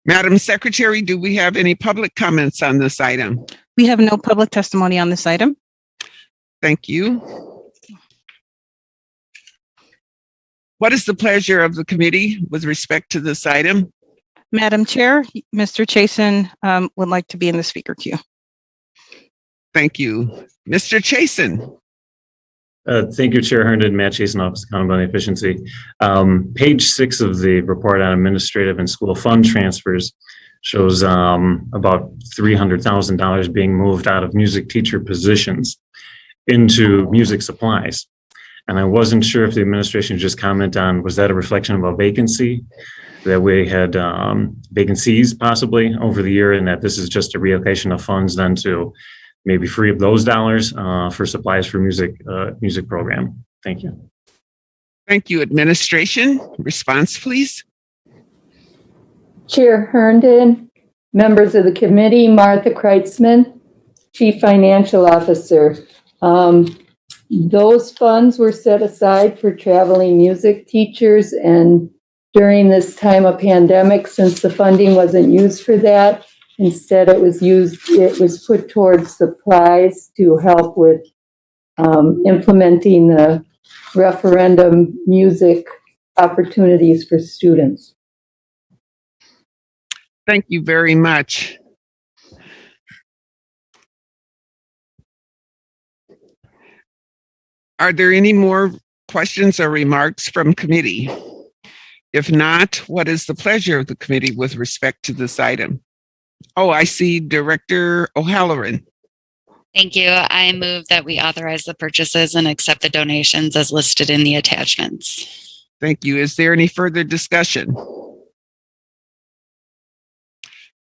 Madam Secretary, do we have any public comments on this item? We have no public testimony on this item. Thank you. What is the pleasure of the committee with respect to this item? Madam Chair, Mr. Chasen would like to be in the speaker queue. Thank you. Mr. Chasen. Thank you, Chair Herndon, Matt Chasen, Office of Accountability and Efficiency. Page 6 of the report on administrative and school fund transfers shows about $300,000 being moved out of music teacher positions into music supplies. And I wasn't sure if the administration just commented on, was that a reflection of a vacancy? That we had vacancies possibly over the year, and that this is just a reallocation of funds then to maybe free up those dollars for supplies for music program. Thank you. Thank you. Administration, response, please. Chair Herndon, members of the committee, Martha Kreitzman, Chief Financial Officer. Those funds were set aside for traveling music teachers, and during this time of pandemic, since the funding wasn't used for that, instead it was put towards supplies to help with implementing the referendum music opportunities for students. Thank you very much. Are there any more questions or remarks from committee? If not, what is the pleasure of the committee with respect to this item? Oh, I see Director O'Halloran. Thank you. I move that we authorize the purchases and accept the donations as listed in the attachments. Thank you. Is there any further discussion?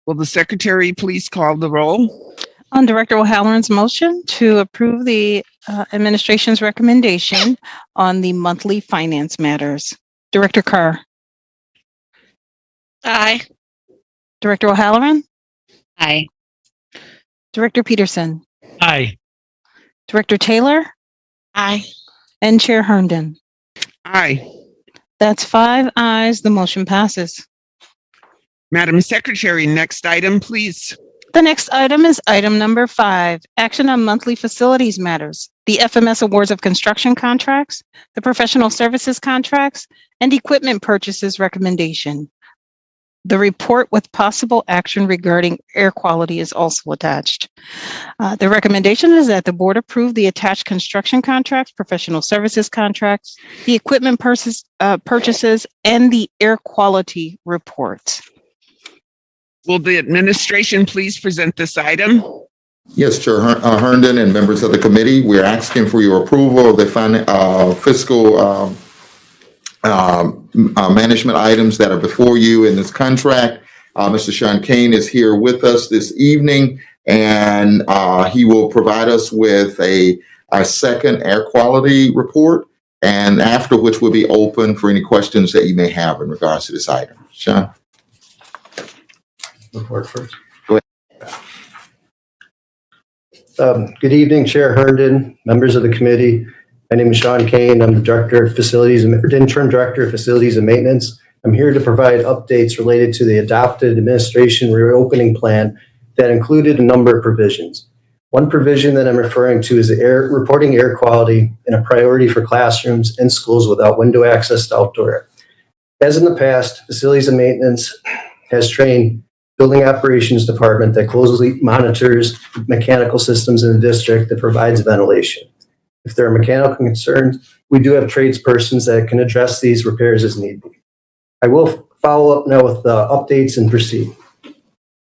Will the secretary please call the roll? On Director O'Halloran's motion to approve the administration's recommendation on the monthly finance matters. Director Carr. Aye. Director O'Halloran. Aye. Director Peterson. Aye. Director Taylor. Aye. And Chair Herndon. Aye. That's 5 ayes. The motion passes. Madam Secretary, next item, please. The next item is item number 5, action on monthly facilities matters, the FMS awards of construction contracts, the professional services contracts, and equipment purchases recommendation. The report with possible action regarding air quality is also attached. The recommendation is that the board approve the attached construction contracts, professional services contracts, the equipment purchases, and the air quality reports. Will the administration please present this item? Yes, Chair Herndon and members of the committee, we're asking for your approval of the fiscal management items that are before you in this contract. Mr. Sean Kane is here with us this evening, and he will provide us with a second air quality report, and after which we'll be open for any questions that you may have in regards to this item. Sean? Report first. Go ahead. Good evening, Chair Herndon, members of the committee. My name is Sean Kane. I'm the Director of Facilities, Interim Director of Facilities and Maintenance. I'm here to provide updates related to the adopted administration reopening plan that included a number of provisions. One provision that I'm referring to is reporting air quality and a priority for classrooms and schools without window access to outdoor air. As in the past, Facilities and Maintenance has trained Building Operations Department that closely monitors mechanical systems in the district that provides ventilation. If there are mechanical concerns, we do have tradespersons that can address these repairs as need be. I will follow up now with the updates and proceed.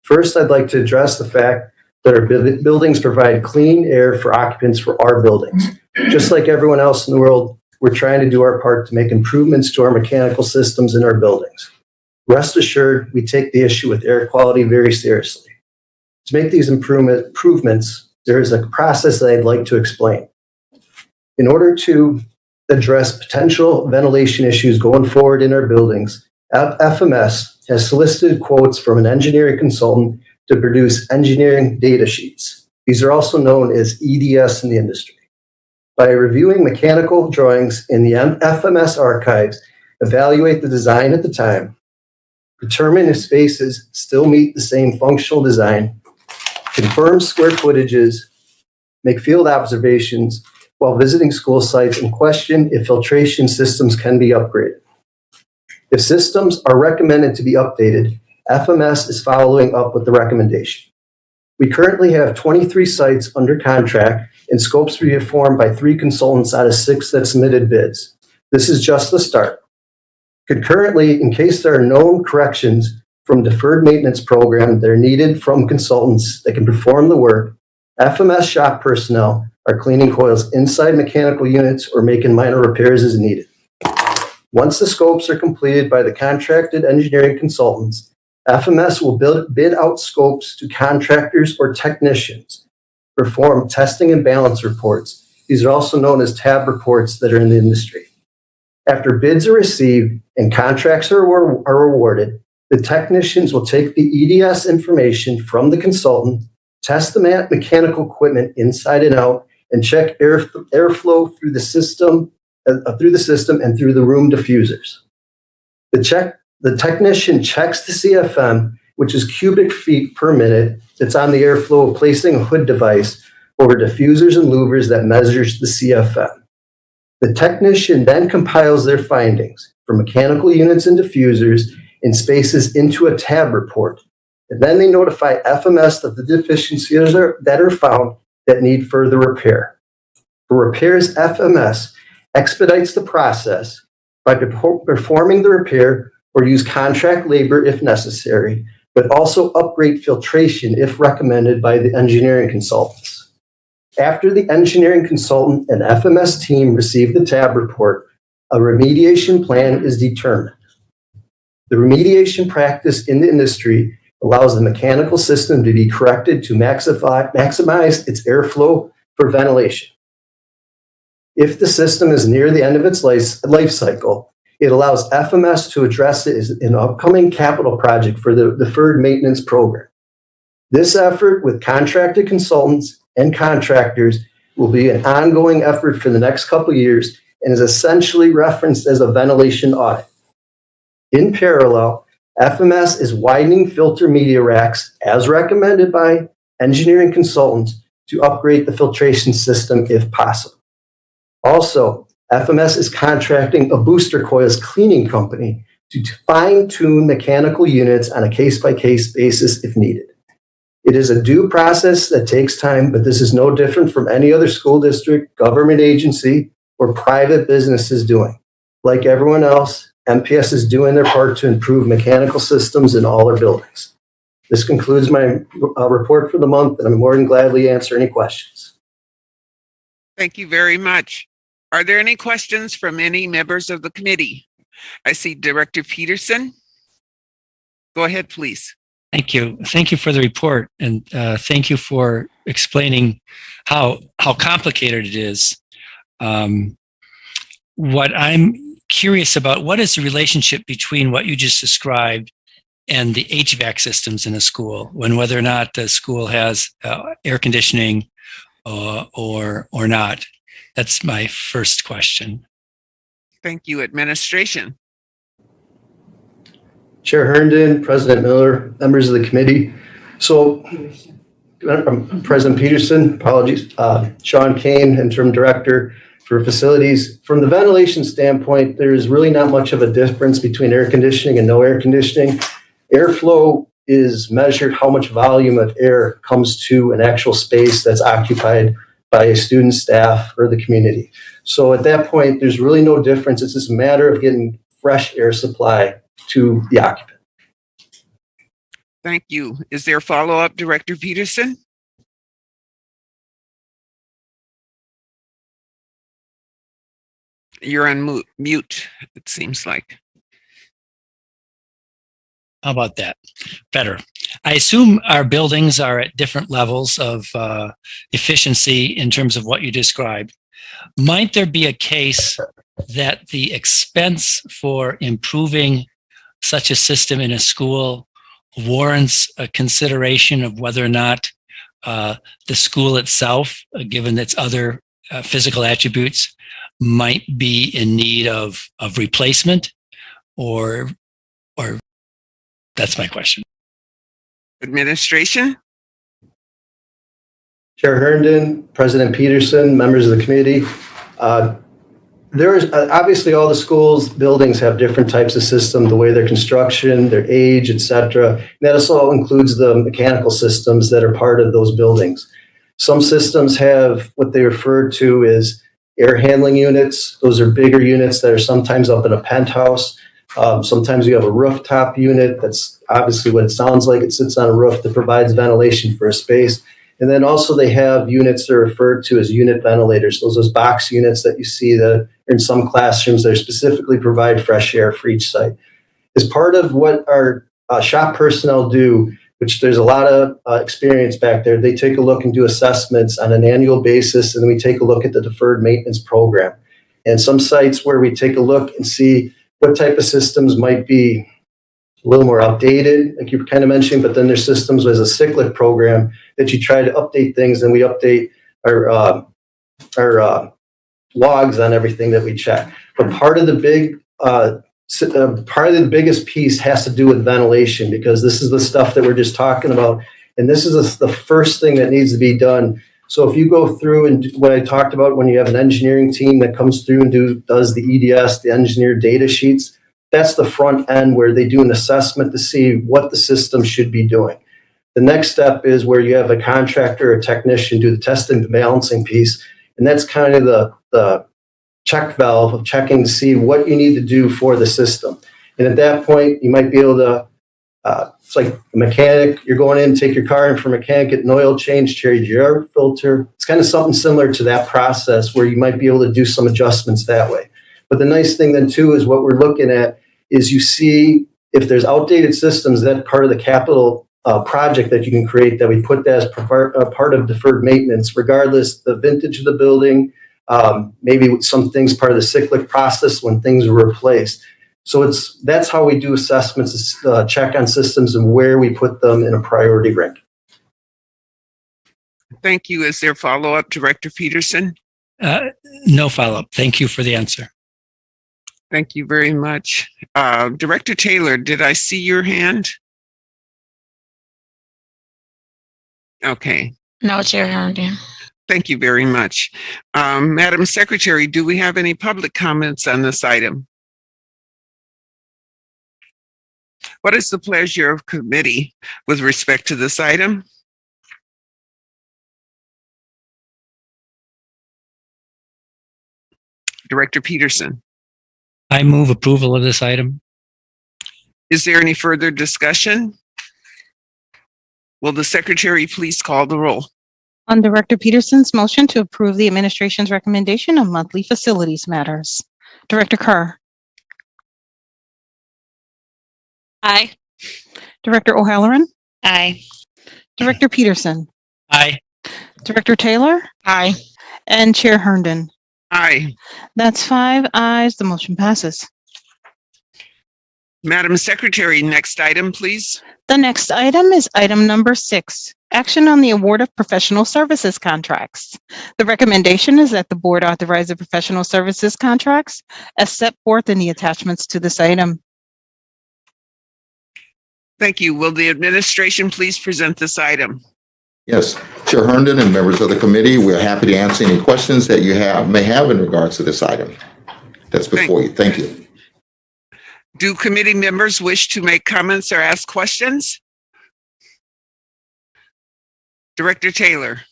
First, I'd like to address the fact that our buildings provide clean air for occupants for our buildings. Just like everyone else in the world, we're trying to do our part to make improvements to our mechanical systems in our buildings. Rest assured, we take the issue with air quality very seriously. To make these improvements, there is a process that I'd like to explain. In order to address potential ventilation issues going forward in our buildings, FMS has solicited quotes from an engineering consultant to produce engineering data sheets. These are also known as EDS in the industry. By reviewing mechanical drawings in the FMS archives, evaluate the design at the time, determine if spaces still meet the same functional design, confirm square footages, make field observations, while visiting school sites and question if filtration systems can be upgraded. If systems are recommended to be updated, FMS is following up with the recommendation. We currently have 23 sites under contract and scopes to be performed by 3 consultants out of 6 that submitted bids. This is just the start. Concurrently, in case there are known corrections from deferred maintenance program that are needed from consultants that can perform the work, FMS shop personnel are cleaning coils inside mechanical units or making minor repairs as needed. Once the scopes are completed by the contracted engineering consultants, FMS will bid out scopes to contractors or technicians, perform testing and balance reports. These are also known as tab reports that are in the industry. After bids are received and contracts are awarded, the technicians will take the EDS information from the consultant, test the mechanical equipment inside and out, and check airflow through the system and through the room diffusers. The technician checks the CFM, which is cubic feet per minute, that's on the airflow of placing a hood device over diffusers and louvers that measures the CFM. The technician then compiles their findings for mechanical units and diffusers and spaces into a tab report. And then they notify FMS of the deficiencies that are found that need further repair. For repairs, FMS expedites the process by performing the repair or use contract labor if necessary, but also upgrade filtration if recommended by the engineering consultants. After the engineering consultant and FMS team receive the tab report, a remediation plan is determined. The remediation practice in the industry allows the mechanical system to be corrected to maximize its airflow for ventilation. If the system is near the end of its life cycle, it allows FMS to address it as an upcoming capital project for the deferred maintenance program. This effort with contracted consultants and contractors will be an ongoing effort for the next couple of years and is essentially referenced as a ventilation audit. In parallel, FMS is widening filter media racks as recommended by engineering consultants to upgrade the filtration system if possible. Also, FMS is contracting a booster coils cleaning company to fine-tune mechanical units on a case-by-case basis if needed. It is a due process that takes time, but this is no different from any other school district, government agency, or private businesses doing. Like everyone else, MPS is doing their part to improve mechanical systems in all our buildings. This concludes my report for the month, and I'm more than gladly answer any questions. Thank you very much. Are there any questions from any members of the committee? I see Director Peterson. Go ahead, please. Thank you. Thank you for the report, and thank you for explaining how complicated it is. What I'm curious about, what is the relationship between what you just described and the HVAC systems in a school, when whether or not the school has air conditioning or not? That's my first question. Thank you. Administration. Chair Herndon, President Miller, members of the committee. So, President Peterson, apologies, Sean Kane, Interim Director for Facilities. From the ventilation standpoint, there's really not much of a difference between air conditioning and no air conditioning. Airflow is measured how much volume of air comes to an actual space that's occupied by a student, staff, or the community. So at that point, there's really no difference. It's just a matter of getting fresh air supply to the occupant. Thank you. Is there a follow-up, Director Peterson? You're on mute, it seems like. How about that? Better. I assume our buildings are at different levels of efficiency in terms of what you described. Might there be a case that the expense for improving such a system in a school warrants a consideration of whether or not the school itself, given its other physical attributes, might be in need of replacement, or that's my question. Administration. Chair Herndon, President Peterson, members of the committee. There's obviously all the schools, buildings have different types of systems, the way their construction, their age, et cetera. And that also includes the mechanical systems that are part of those buildings. Some systems have what they refer to as air handling units. Those are bigger units that are sometimes up in a penthouse. Sometimes you have a rooftop unit. That's obviously what it sounds like. It sits on a roof that provides ventilation for a space. And then also they have units that are referred to as unit ventilators. Those box units that you see that are in some classrooms that specifically provide fresh air for each site. As part of what our shop personnel do, which there's a lot of experience back there, they take a look and do assessments on an annual basis, and then we take a look at the deferred maintenance program. And some sites where we take a look and see what type of systems might be a little more outdated, like you were kind of mentioning, but then there's systems as a cyclic program that you try to update things, and we update our logs on everything that we check. But part of the biggest piece has to do with ventilation, because this is the stuff that we're just talking about, and this is the first thing that needs to be done. So if you go through and what I talked about, when you have an engineering team that comes through and does the EDS, the engineered data sheets, that's the front end where they do an assessment to see what the system should be doing. The next step is where you have a contractor or technician do the testing and balancing piece, and that's kind of the check valve of checking to see what you need to do for the system. And at that point, you might be able to, it's like a mechanic, you're going in, take your car in for a mechanic, get an oil change, change your air filter. It's kind of something similar to that process where you might be able to do some adjustments that way. But the nice thing then too is what we're looking at is you see if there's outdated systems, that part of the capital project that you can create, that we put that as part of deferred maintenance, regardless the vintage of the building, maybe some things part of the cyclic process when things are replaced. So that's how we do assessments, is check on systems and where we put them in a priority rank. Thank you. Is there follow-up, Director Peterson? No follow-up. Thank you for the answer. Thank you very much. Director Taylor, did I see your hand? Okay. No, Chair Herndon. Thank you very much. Madam Secretary, do we have any public comments on this item? What is the pleasure of committee with respect to this item? Director Peterson. I move approval of this item. Is there any further discussion? Will the secretary please call the roll? On Director Peterson's motion to approve the administration's recommendation on monthly facilities matters, Director Carr. Aye. Director O'Halloran. Aye. Director Peterson. Aye. Director Taylor. Aye. And Chair Herndon. Aye. That's 5 ayes. The motion passes. Madam Secretary, next item, please. The next item is item number 6, action on the award of professional services contracts. The recommendation is that the board authorize the professional services contracts as set forth in the attachments to this item. Thank you. Will the administration please present this item? Yes, Chair Herndon and members of the committee, we're happy to answer any questions that you may have in regards to this item that's before you. Thank you. Do committee members wish to make comments or ask questions? Director Taylor.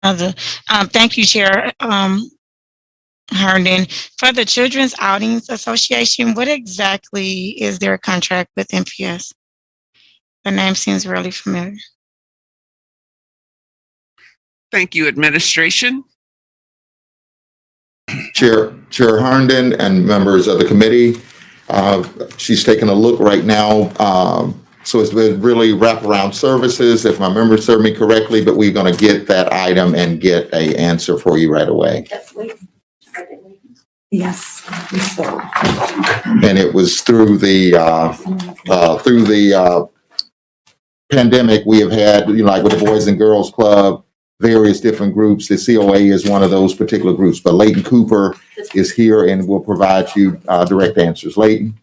Thank you, Chair Herndon. For the Children's Outings Association, what exactly is their contract with MPS? The name seems really familiar. Thank you, administration. Chair Herndon and members of the committee, she's taking a look right now. So it's really wraparound services, if my memory serves me correctly, but we're going to get that item and get an answer for you right away. Yes. And it was through the pandemic, we have had, like with the Boys and Girls Club, various different groups. The COA is one of those particular groups, but Leighton Cooper is here and will provide you direct answers. Leighton.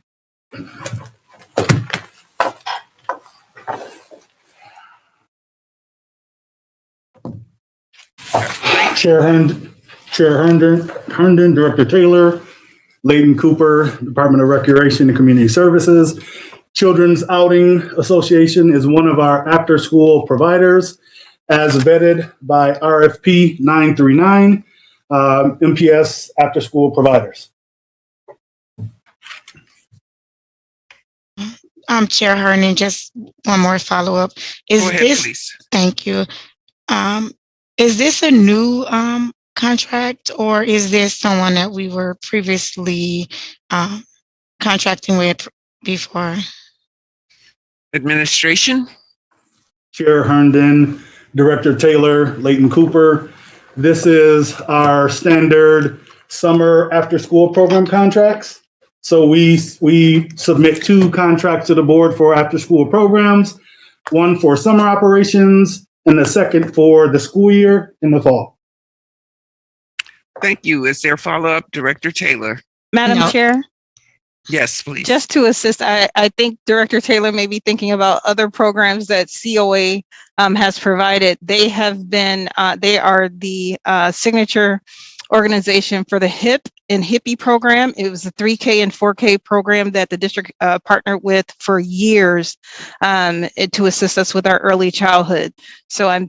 Chair Herndon, Director Taylor, Layton Cooper, Department of Recreation and Community Services. Children's Outing Association is one of our after-school providers as vetted by RFP 939, MPS after-school providers. Chair Herndon, just one more follow-up. Go ahead, please. Thank you. Is this a new contract, or is this someone that we were previously contracting with before? Administration. Chair Herndon, Director Taylor, Layton Cooper. This is our standard summer after-school program contracts. So we submit 2 contracts to the board for after-school programs, one for summer operations and the second for the school year in the fall. Thank you. Is there follow-up, Director Taylor? Madam Chair? Yes, please. Just to assist, I think Director Taylor may be thinking about other programs that COA has provided. They have been, they are the signature organization for the HIP and HIPPY program. It was a 3K and 4K program that the district partnered with for years to assist us with our early childhood. So I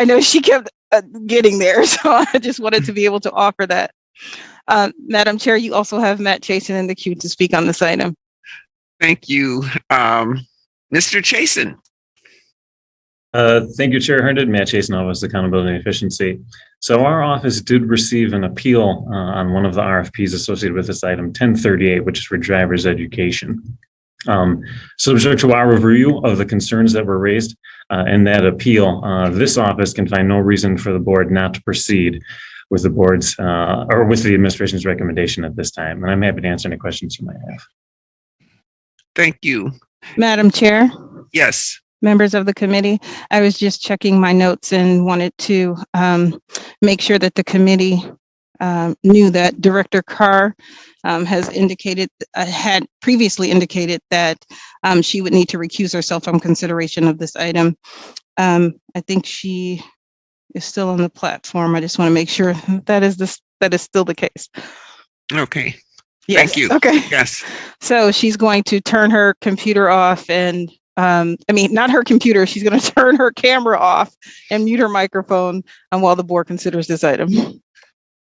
know she kept getting there, so I just wanted to be able to offer that. Madam Chair, you also have Matt Chasen in the queue to speak on this item. Thank you. Mr. Chasen. Thank you, Chair Herndon. Matt Chasen, Office of Accountability and Efficiency. So our office did receive an appeal on one of the RFPs associated with this item, 1038, which is for driver's education. Subject to our review of the concerns that were raised in that appeal, this office can find no reason for the board not to proceed with the board's or with the administration's recommendation at this time. And I'm happy to answer any questions you might have. Thank you. Madam Chair? Yes. Members of the committee, I was just checking my notes and wanted to make sure that the committee knew that Director Carr has indicated, had previously indicated that she would need to recuse herself from consideration of this item. I think she is still on the platform. I just want to make sure that is still the case. Okay. Yes. Thank you. Okay. Yes. So she's going to turn her computer off and not her computer. She's going to turn her camera off and mute her microphone while the board considers this item.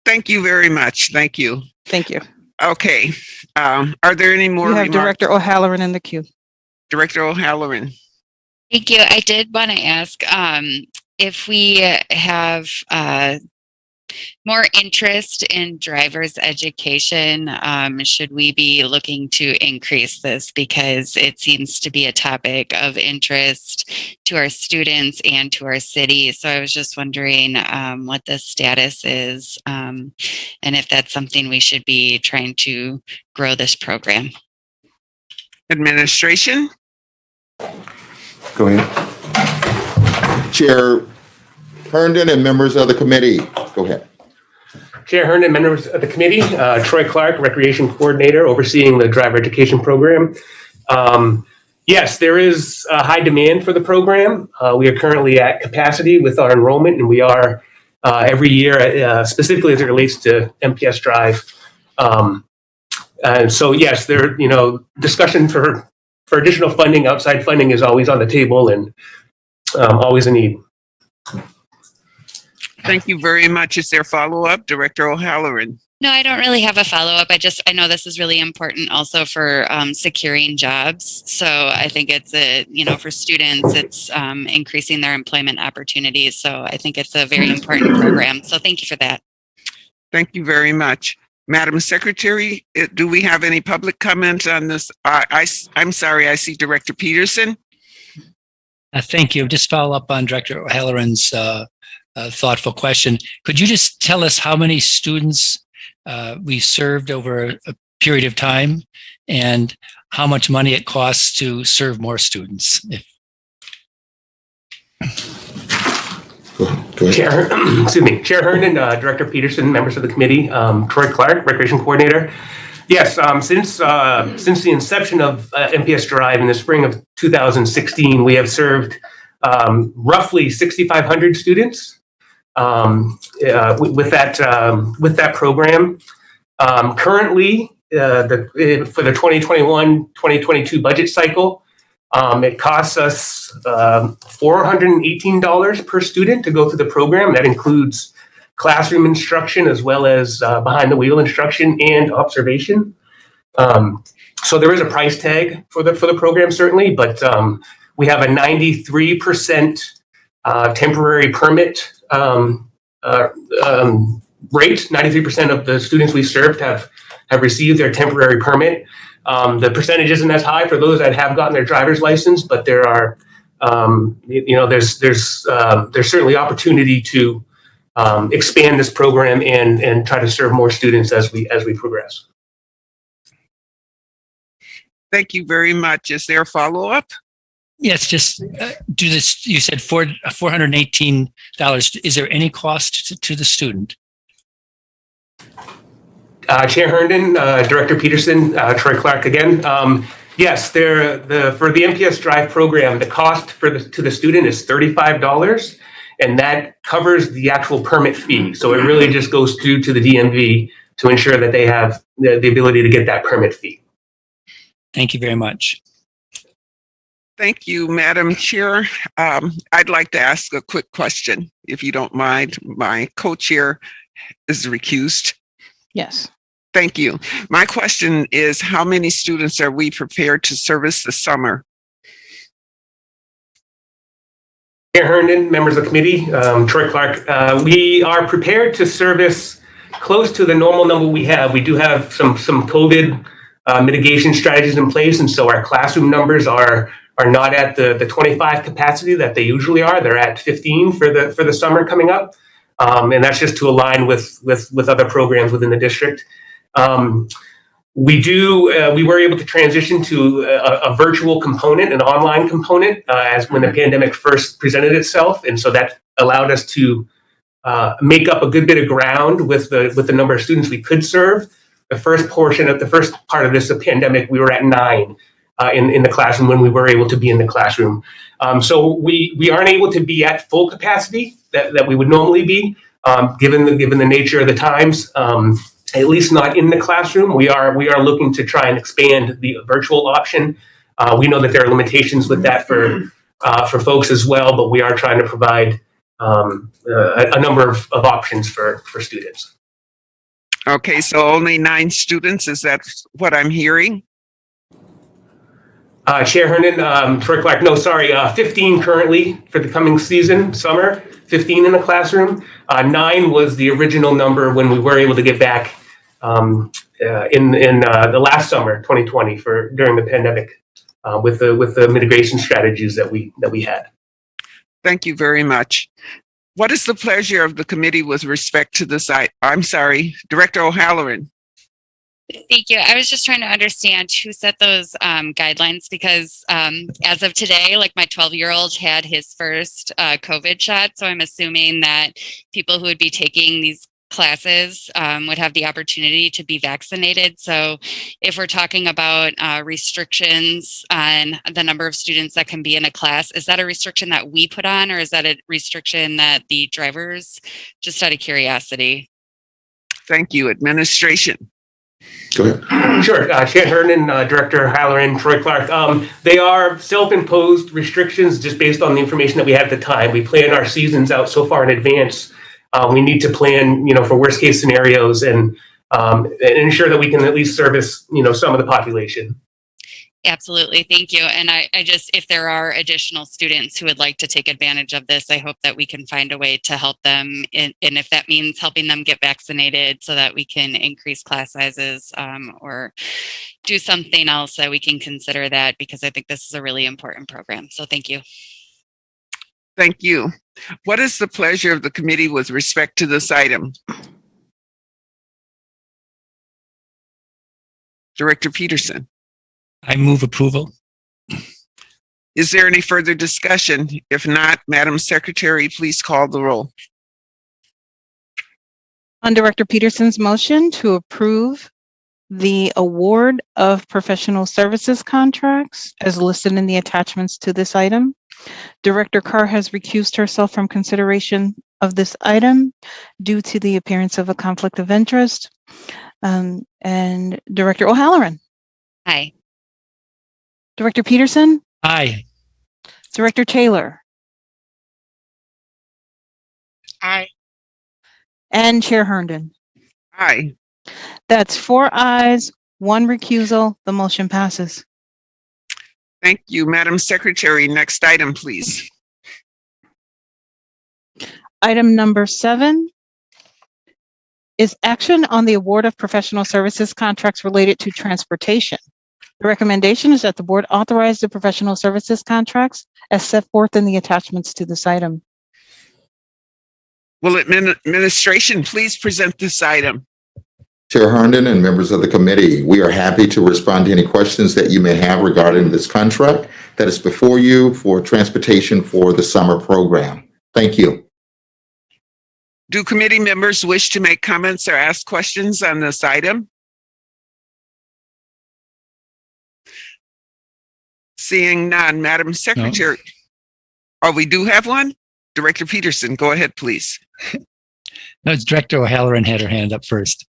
Thank you very much. Thank you. Thank you. Okay. Are there any more You have remarks? Director O'Halloran in the queue. Director O'Halloran. Thank you. I did want to ask if we have more interest in driver's education, should we be looking to increase this? Because it seems to be a topic of interest to our students and to our city. So I was just wondering what the status is and if that's something we should be trying to grow this program. Administration. Go ahead. Chair Herndon and members of the committee, go ahead. Chair Herndon, members of the committee, Troy Clark, Recreation Coordinator, overseeing the driver education program. Yes, there is a high demand for the program. We are currently at capacity with our enrollment, and we are every year, specifically as it relates to MPS Drive. And so, yes, there, discussion for additional funding, outside funding is always on the table and always a need. Thank you very much. Is there follow-up, Director O'Halloran? No, I don't really have a follow-up. I know this is really important also for securing jobs. So I think it's for students, it's increasing their employment opportunities. So I think it's a very important program. So thank you for that. Thank you very much. Madam Secretary, do we have any public comments on this? I'm sorry, I see Director Peterson. Thank you. Just follow up on Director O'Halloran's thoughtful question. Could you just tell us how many students we served over a period of time and how much money it costs to serve more students? Chair Herndon, Director Peterson, members of the committee, Troy Clark, Recreation Coordinator. Yes, since the inception of MPS Drive in the spring of 2016, we have served roughly 6,500 students. with that program. Currently, for the 2021-2022 budget cycle, it costs us $418 per student to go through the program. That includes classroom instruction as well as behind the wheel instruction and observation. So there is a price tag for the program, certainly, but we have a 93% temporary permit rate. 93% of the students we served have received their temporary permit. The percentage isn't as high for those that have gotten their driver's license, but there are, there's certainly opportunity to expand this program and try to serve more students as we progress. Thank you very much. Is there a follow-up? Yes, just do this. You said $418. Is there any cost to the student? Chair Herndon, Director Peterson, Troy Clark again. Yes, for the MPS Drive program, the cost to the student is $35, and that covers the actual permit fee. So it really just goes through to the DMV to ensure that they have the ability to get that permit fee. Thank you very much. Thank you, Madam Chair. I'd like to ask a quick question, if you don't mind. My co-chair is recused. Yes. Thank you. My question is, how many students are we prepared to service this summer? Chair Herndon, members of the committee, Troy Clark, we are prepared to service close to the normal number we have. We do have some COVID mitigation strategies in place, and so our classroom numbers are not at the 25 capacity that they usually are. They're at 15 for the summer coming up, and that's just to align with other programs within the district. We were able to transition to a virtual component, an online component, as when the pandemic first presented itself, and so that allowed us to make up a good bit of ground with the number of students we could serve. The first part of this pandemic, we were at 9 in the classroom when we were able to be in the classroom. So we aren't able to be at full capacity that we would normally be, given the nature of the times. At least not in the classroom. We are looking to try and expand the virtual option. We know that there are limitations with that for folks as well, but we are trying to provide a number of options for students. Okay, so only 9 students, is that what I'm hearing? Chair Herndon, Troy Clark, no, sorry, 15 currently for the coming season, summer, 15 in the classroom. 9 was the original number when we were able to get back in the last summer, 2020, during the pandemic, with the mitigation strategies that we had. Thank you very much. What is the pleasure of the committee with respect to this? I'm sorry, Director O'Halloran. Thank you. I was just trying to understand who set those guidelines, because as of today, like my 12-year-old had his first COVID shot. So I'm assuming that people who would be taking these classes would have the opportunity to be vaccinated. So if we're talking about restrictions on the number of students that can be in a class, is that a restriction that we put on, or is that a restriction that the drivers, just out of curiosity? Thank you. Administration. Go ahead. Sure. Chair Herndon, Director Halloran, Troy Clark. They are self-imposed restrictions just based on the information that we had at the time. We plan our seasons out so far in advance. We need to plan, for worst case scenarios and ensure that we can at least service, some of the population. Absolutely. Thank you. And I just, if there are additional students who would like to take advantage of this, I hope that we can find a way to help them. And if that means helping them get vaccinated so that we can increase class sizes or do something else, that we can consider that, because I think this is a really important program. So thank you. Thank you. What is the pleasure of the committee with respect to this item? Director Peterson. I move approval. Is there any further discussion? If not, Madam Secretary, please call the roll. On Director Peterson's motion to approve the award of professional services contracts as listed in the attachments to this item, Director Carr has recused herself from consideration of this item due to the appearance of a conflict of interest. And Director O'Halloran. Aye. Director Peterson. Aye. Director Taylor. Aye. And Chair Herndon. Aye. That's 4 ayes, 1 recusal. The motion passes. Thank you. Madam Secretary, next item, please. Item number 7 is action on the award of professional services contracts related to transportation. The recommendation is that the board authorize the professional services contracts as set forth in the attachments to this item. Will administration please present this item? Chair Herndon and members of the committee, we are happy to respond to any questions that you may have regarding this contract that is before you for transportation for the summer program. Thank you. Do committee members wish to make comments or ask questions on this item? Seeing none, Madam Secretary. No. Oh, we do have one? Director Peterson, go ahead, please. No, it's Director O'Halloran had her hand up first.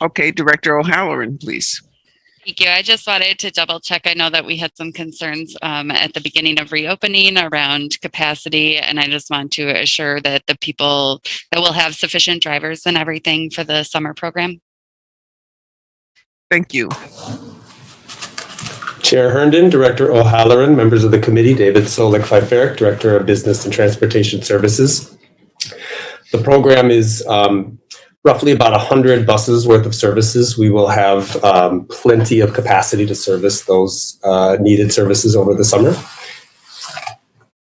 Okay, Director O'Halloran, please. Thank you. I just wanted to double check. I know that we had some concerns at the beginning of reopening around capacity, and I just want to assure that the people that will have sufficient drivers and everything for the summer program. Thank you. Chair Herndon, Director O'Halloran, members of the committee, David Solik-Pfeifferich, Director of Business and Transportation Services. The program is roughly about 100 buses worth of services. We will have plenty of capacity to service those needed services over the summer.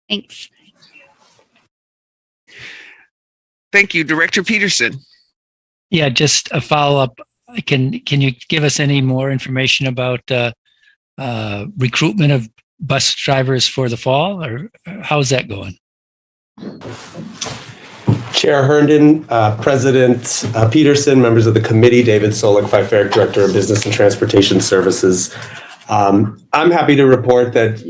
Thanks. Thank you, Director Peterson. Yeah, just a follow-up. Can you give us any more information about recruitment of bus drivers for the fall, or how's that going? Chair Herndon, President Peterson, members of the committee, David Solik-Pfeifferich, Director of Business and Transportation Services. I'm happy to report that,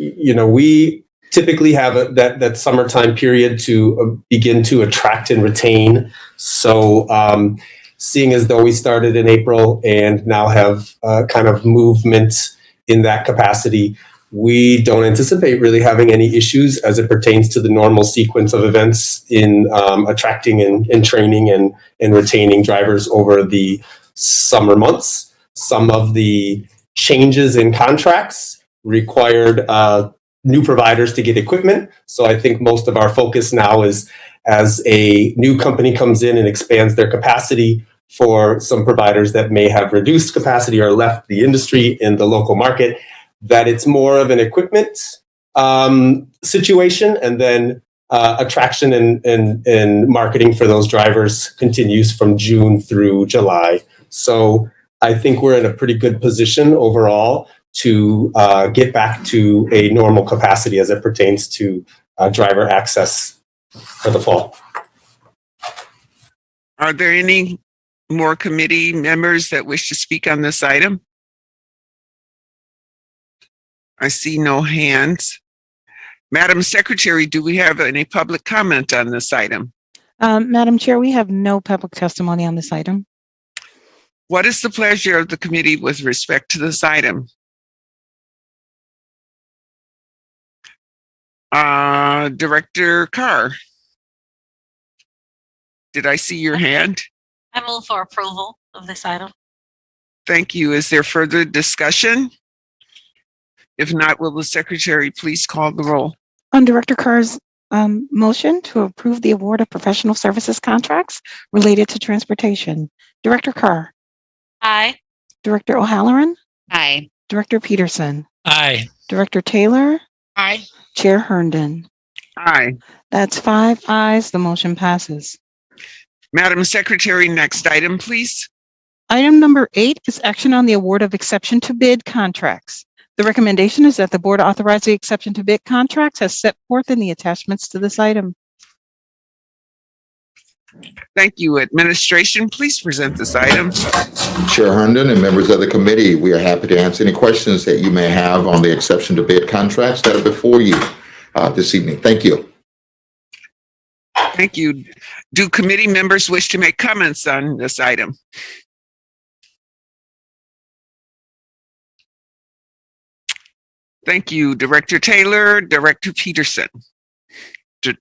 we typically have that summertime period to begin to attract and retain. So seeing as though we started in April and now have kind of movement in that capacity, we don't anticipate really having any issues as it pertains to the normal sequence of events in attracting and training and retaining drivers over the summer months. Some of the changes in contracts required new providers to get equipment. So I think most of our focus now is as a new company comes in and expands their capacity for some providers that may have reduced capacity or left the industry in the local market, that it's more of an equipment situation, and then attraction and marketing for those drivers continues from June through July. So I think we're in a pretty good position overall to get back to a normal capacity as it pertains to driver access for the fall. Are there any more committee members that wish to speak on this item? I see no hands. Madam Secretary, do we have any public comment on this item? Madam Chair, we have no public testimony on this item. What is the pleasure of the committee with respect to this item? Director Carr, did I see your hand? I move for approval of this item. Thank you. Is there further discussion? If not, will the secretary please call the roll? On Director Carr's motion to approve the award of professional services contracts related to transportation. Director Carr. Aye. Director O'Halloran. Aye. Director Peterson. Aye. Director Taylor. Aye. Chair Herndon. Aye. That's 5 ayes. The motion passes. Madam Secretary, next item, please. Item number 8 is action on the award of exception to bid contracts. The recommendation is that the board authorize the exception to bid contracts as set forth in the attachments to this item. Thank you. Administration, please present this item. Chair Herndon and members of the committee, we are happy to answer any questions that you may have on the exception to bid contracts that are before you this evening. Thank you. Thank you. Do committee members wish to make comments on this item? Thank you, Director Taylor. Director Peterson.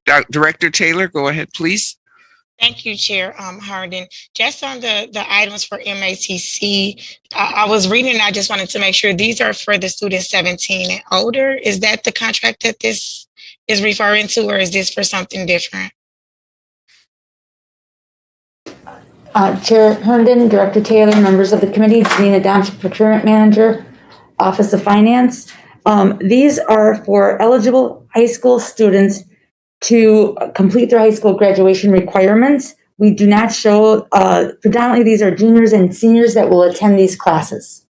Director Taylor, go ahead, please. Thank you, Chair Harden. Just on the items for MATC, I was reading and I just wanted to make sure these are for the students 17 and older. Is that the contract that this is referring to, or is this for something different? Chair Herndon, Director Taylor, members of the committee, Janina Domchik, Procurement Manager, Office of Finance. These are for eligible high school students to complete their high school graduation requirements. We do not show, predominantly these are juniors and seniors that will attend these classes.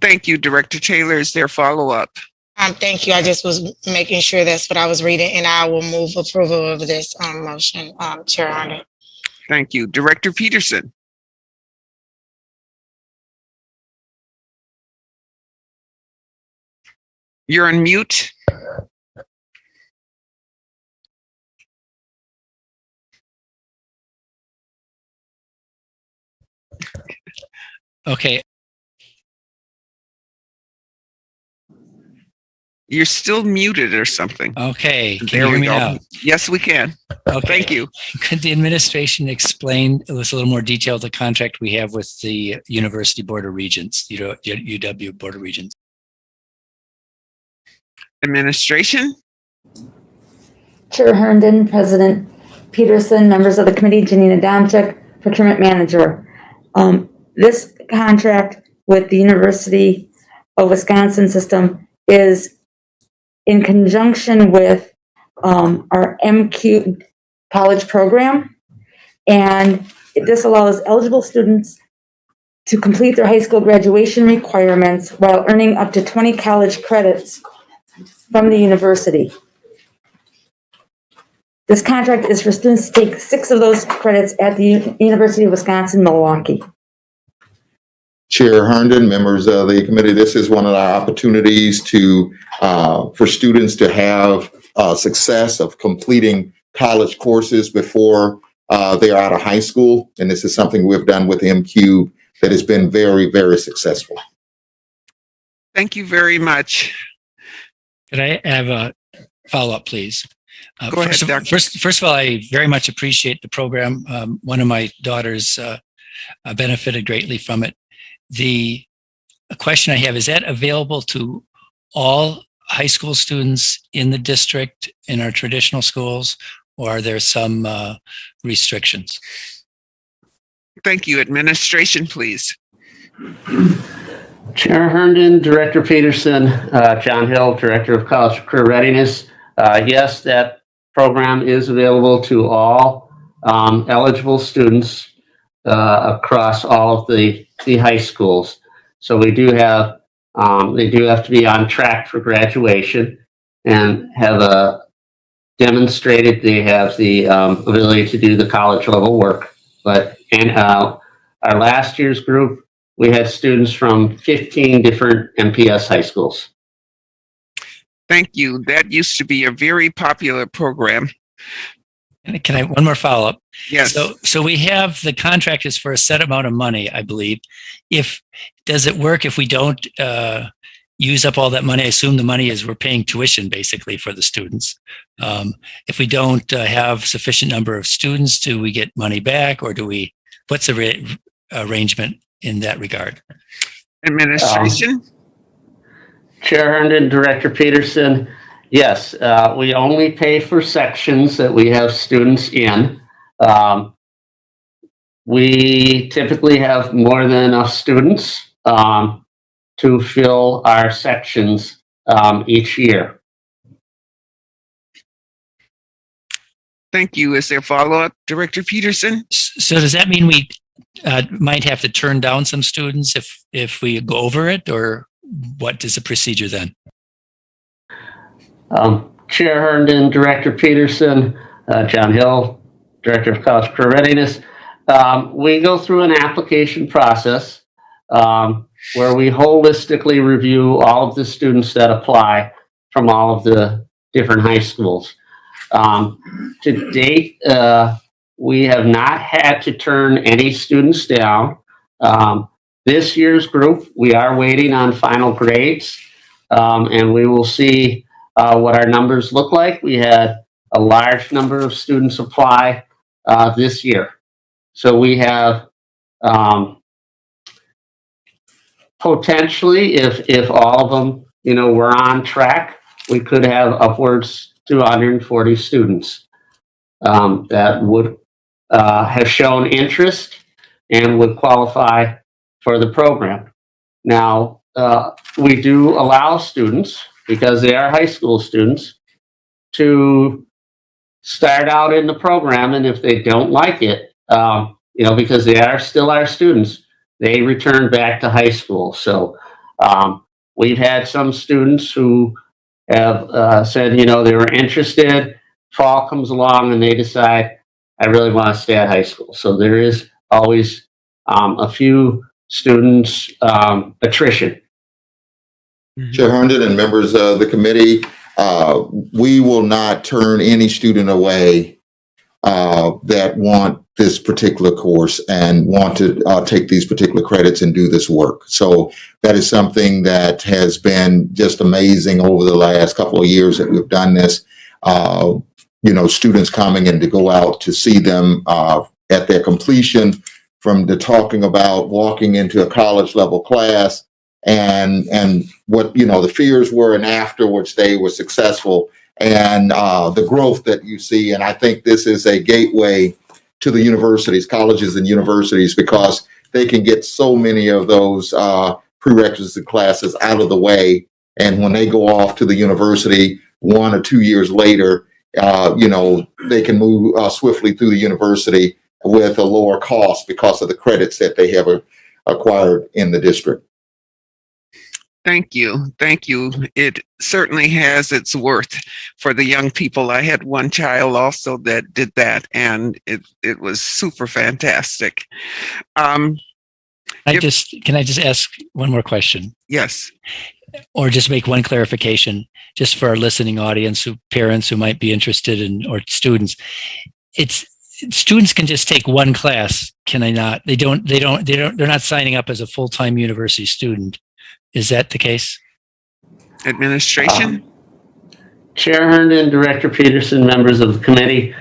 Thank you, Director Taylor. Is there follow-up? Thank you. I just was making sure that's what I was reading, and I will move approval of this motion, Chair Harden. Thank you. Director Peterson. You're on mute. Okay. You're still muted or something. Okay. Can There you hear we me go. now? Yes, we can. Okay. Thank you. Could the administration explain with a little more detail the contract we have with the University Board of Regents, UW Board of Regents? Administration. Chair Herndon, President Peterson, members of the committee, Janina Domchik, Procurement Manager. This contract with the University of Wisconsin system is in conjunction with our MQ college program, and this allows eligible students to complete their high school graduation requirements while earning up to 20 college credits from the university. This contract is for students to take 6 of those credits at the University of Wisconsin-Milwaukee. Chair Herndon, members of the committee, this is one of our opportunities to for students to have success of completing college courses before they're out of high school. And this is something we've done with MQ that has been very, very successful. Thank you very much. Could I have a follow-up, please? Go ahead, Doctor. First of all, I very much appreciate the program. One of my daughters benefited greatly from it. The question I have, is that available to all high school students in the district in our traditional schools, or are there some restrictions? Thank you. Administration, please. Chair Herndon, Director Peterson, John Hill, Director of College Career Readiness. Yes, that program is available to all eligible students across all of the high schools. So we do have, they do have to be on track for graduation and have demonstrated they have the ability to do the college level work. But in our last year's group, we had students from 15 different MPS high schools. Thank you. That used to be a very popular program. Can I one more follow-up? Yes. So we have the contract is for a set amount of money, I believe. Does it work if we don't use up all that money? I assume the money is we're paying tuition basically for the students. If we don't have sufficient number of students, do we get money back, or what's the arrangement in that regard? Administration. Chair Herndon, Director Peterson. Yes, we only pay for sections that we have students in. We typically have more than enough students to fill our sections each year. Thank you. Is there follow-up, Director Peterson? So does that mean we might have to turn down some students if we go over it, or what is the procedure then? Chair Herndon, Director Peterson, John Hill, Director of College Career Readiness. We go through an application process where we holistically review all of the students that apply from all of the different high schools. To date, we have not had to turn any students down. This year's group, we are waiting on final grades, and we will see what our numbers look like. We had a large number of students apply this year. So we have potentially, if all of them, were on track, we could have upwards to 140 students that would have shown interest and would qualify for the program. Now, we do allow students, because they are high school students, to start out in the program, and if they don't like it, because they are still our students, they return back to high school. So we've had some students who have said, they were interested, fall comes along, and they decide, I really want to stay at high school. So there is always a few students attrition. Chair Herndon and members of the committee, we will not turn any student away that want this particular course and want to take these particular credits and do this work. So that is something that has been just amazing over the last couple of years that we've done this. Students coming and to go out to see them at their completion, from the talking about walking into a college level class and what the fears were, and afterwards they were successful, and the growth that you see. And I think this is a gateway to the universities, colleges and universities, because they can get so many of those prerequisite classes out of the way, and when they go off to the university 1 or 2 years later, they can move swiftly through the university with a lower cost because of the credits that they have acquired in the district. Thank you. Thank you. It certainly has its worth for the young people. I had one child also that did that, and it was super fantastic. Can I just ask one more question? Yes. Or just make one clarification, just for our listening audience, parents who might be interested in, or students. Students can just take one class, can they not? They're not signing up as a full-time university student. Is that the case? Administration? Chair Herndon, Director Peterson, members of the committee,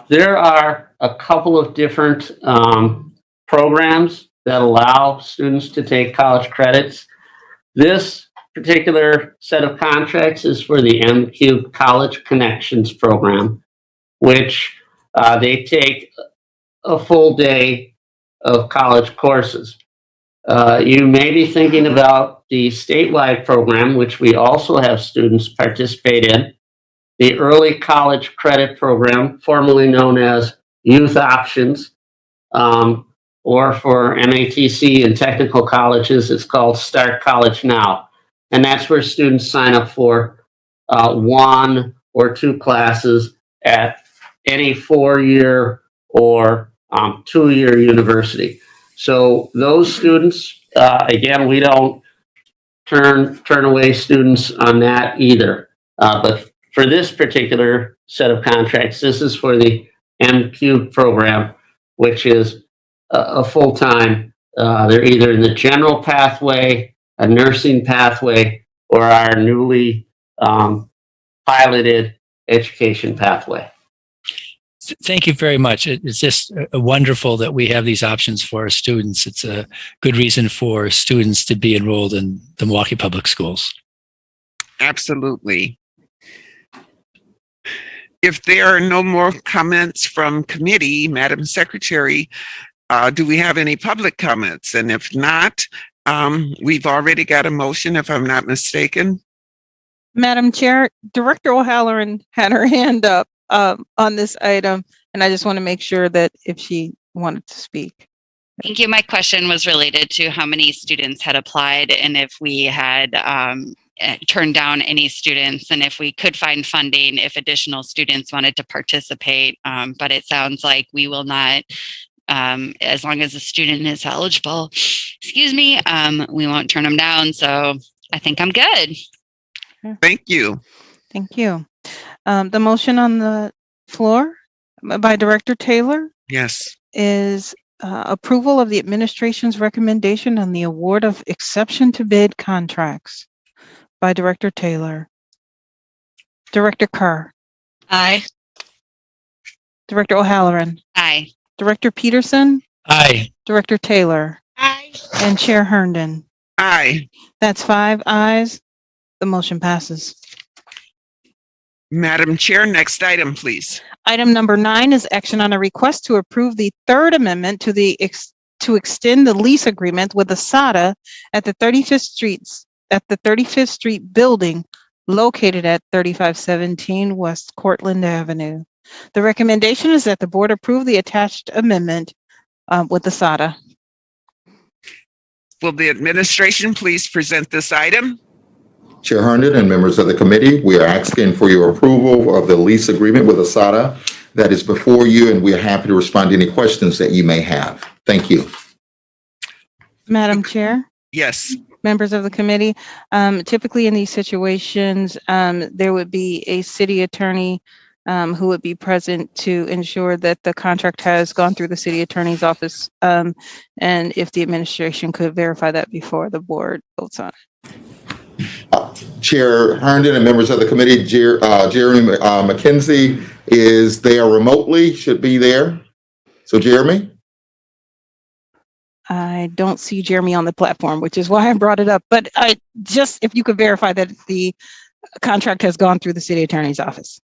there are a couple of different programs that allow students to take college credits. This particular set of contracts is for the MQ College Connections program, which they take a full day of college courses. You may be thinking about the statewide program, which we also have students participate in, the Early College Credit Program, formerly known as Youth Options, or for MATC and technical colleges, it's called Start College Now. And that's where students sign up for 1 or 2 classes at any 4-year or 2-year university. So those students, again, we don't turn away students on that either. But for this particular set of contracts, this is for the MQ program, which is a full-time. They're either in the general pathway, a nursing pathway, or our newly piloted education pathway. Thank you very much. It's just wonderful that we have these options for our students. It's a good reason for students to be enrolled in the Milwaukee Public Schools. Absolutely. If there are no more comments from committee, Madam Secretary, do we have any public comments? And if not, we've already got a motion, if I'm not mistaken. Madam Chair, Director O'Halloran had her hand up on this item, and I just want to make sure that if she wanted to speak. Thank you. My question was related to how many students had applied and if we had turned down any students, and if we could find funding if additional students wanted to participate. But it sounds like we will not, as long as the student is eligible, we won't turn them down. So I think I'm good. Thank you. Thank you. The motion on the floor by Director Taylor Yes. is approval of the administration's recommendation on the award of exception to bid contracts by Director Taylor. Director Carr. Aye. Director O'Halloran. Aye. Director Peterson. Aye. Director Taylor. Aye. And Chair Herndon. Aye. That's 5 ayes. The motion passes. Madam Chair, next item, please. Item number 9 is action on a request to approve the third amendment to to extend the lease agreement with ASADA at the 35th Street building located at 3517 West Cortlandt Avenue. The recommendation is that the board approve the attached amendment with ASADA. Will the administration please present this item? Chair Herndon and members of the committee, we are asking for your approval of the lease agreement with ASADA that is before you, and we are happy to respond to any questions that you may have. Thank you. Madam Chair? Yes. Members of the committee, typically in these situations, there would be a city attorney who would be present to ensure that the contract has gone through the city attorney's office, and if the administration could verify that before the board votes on it. Chair Herndon and members of the committee, Jeremy McKenzie is there remotely, should be there. So Jeremy? I don't see Jeremy on the platform, which is why I brought it up. But if you could verify that the contract has gone through the city attorney's office.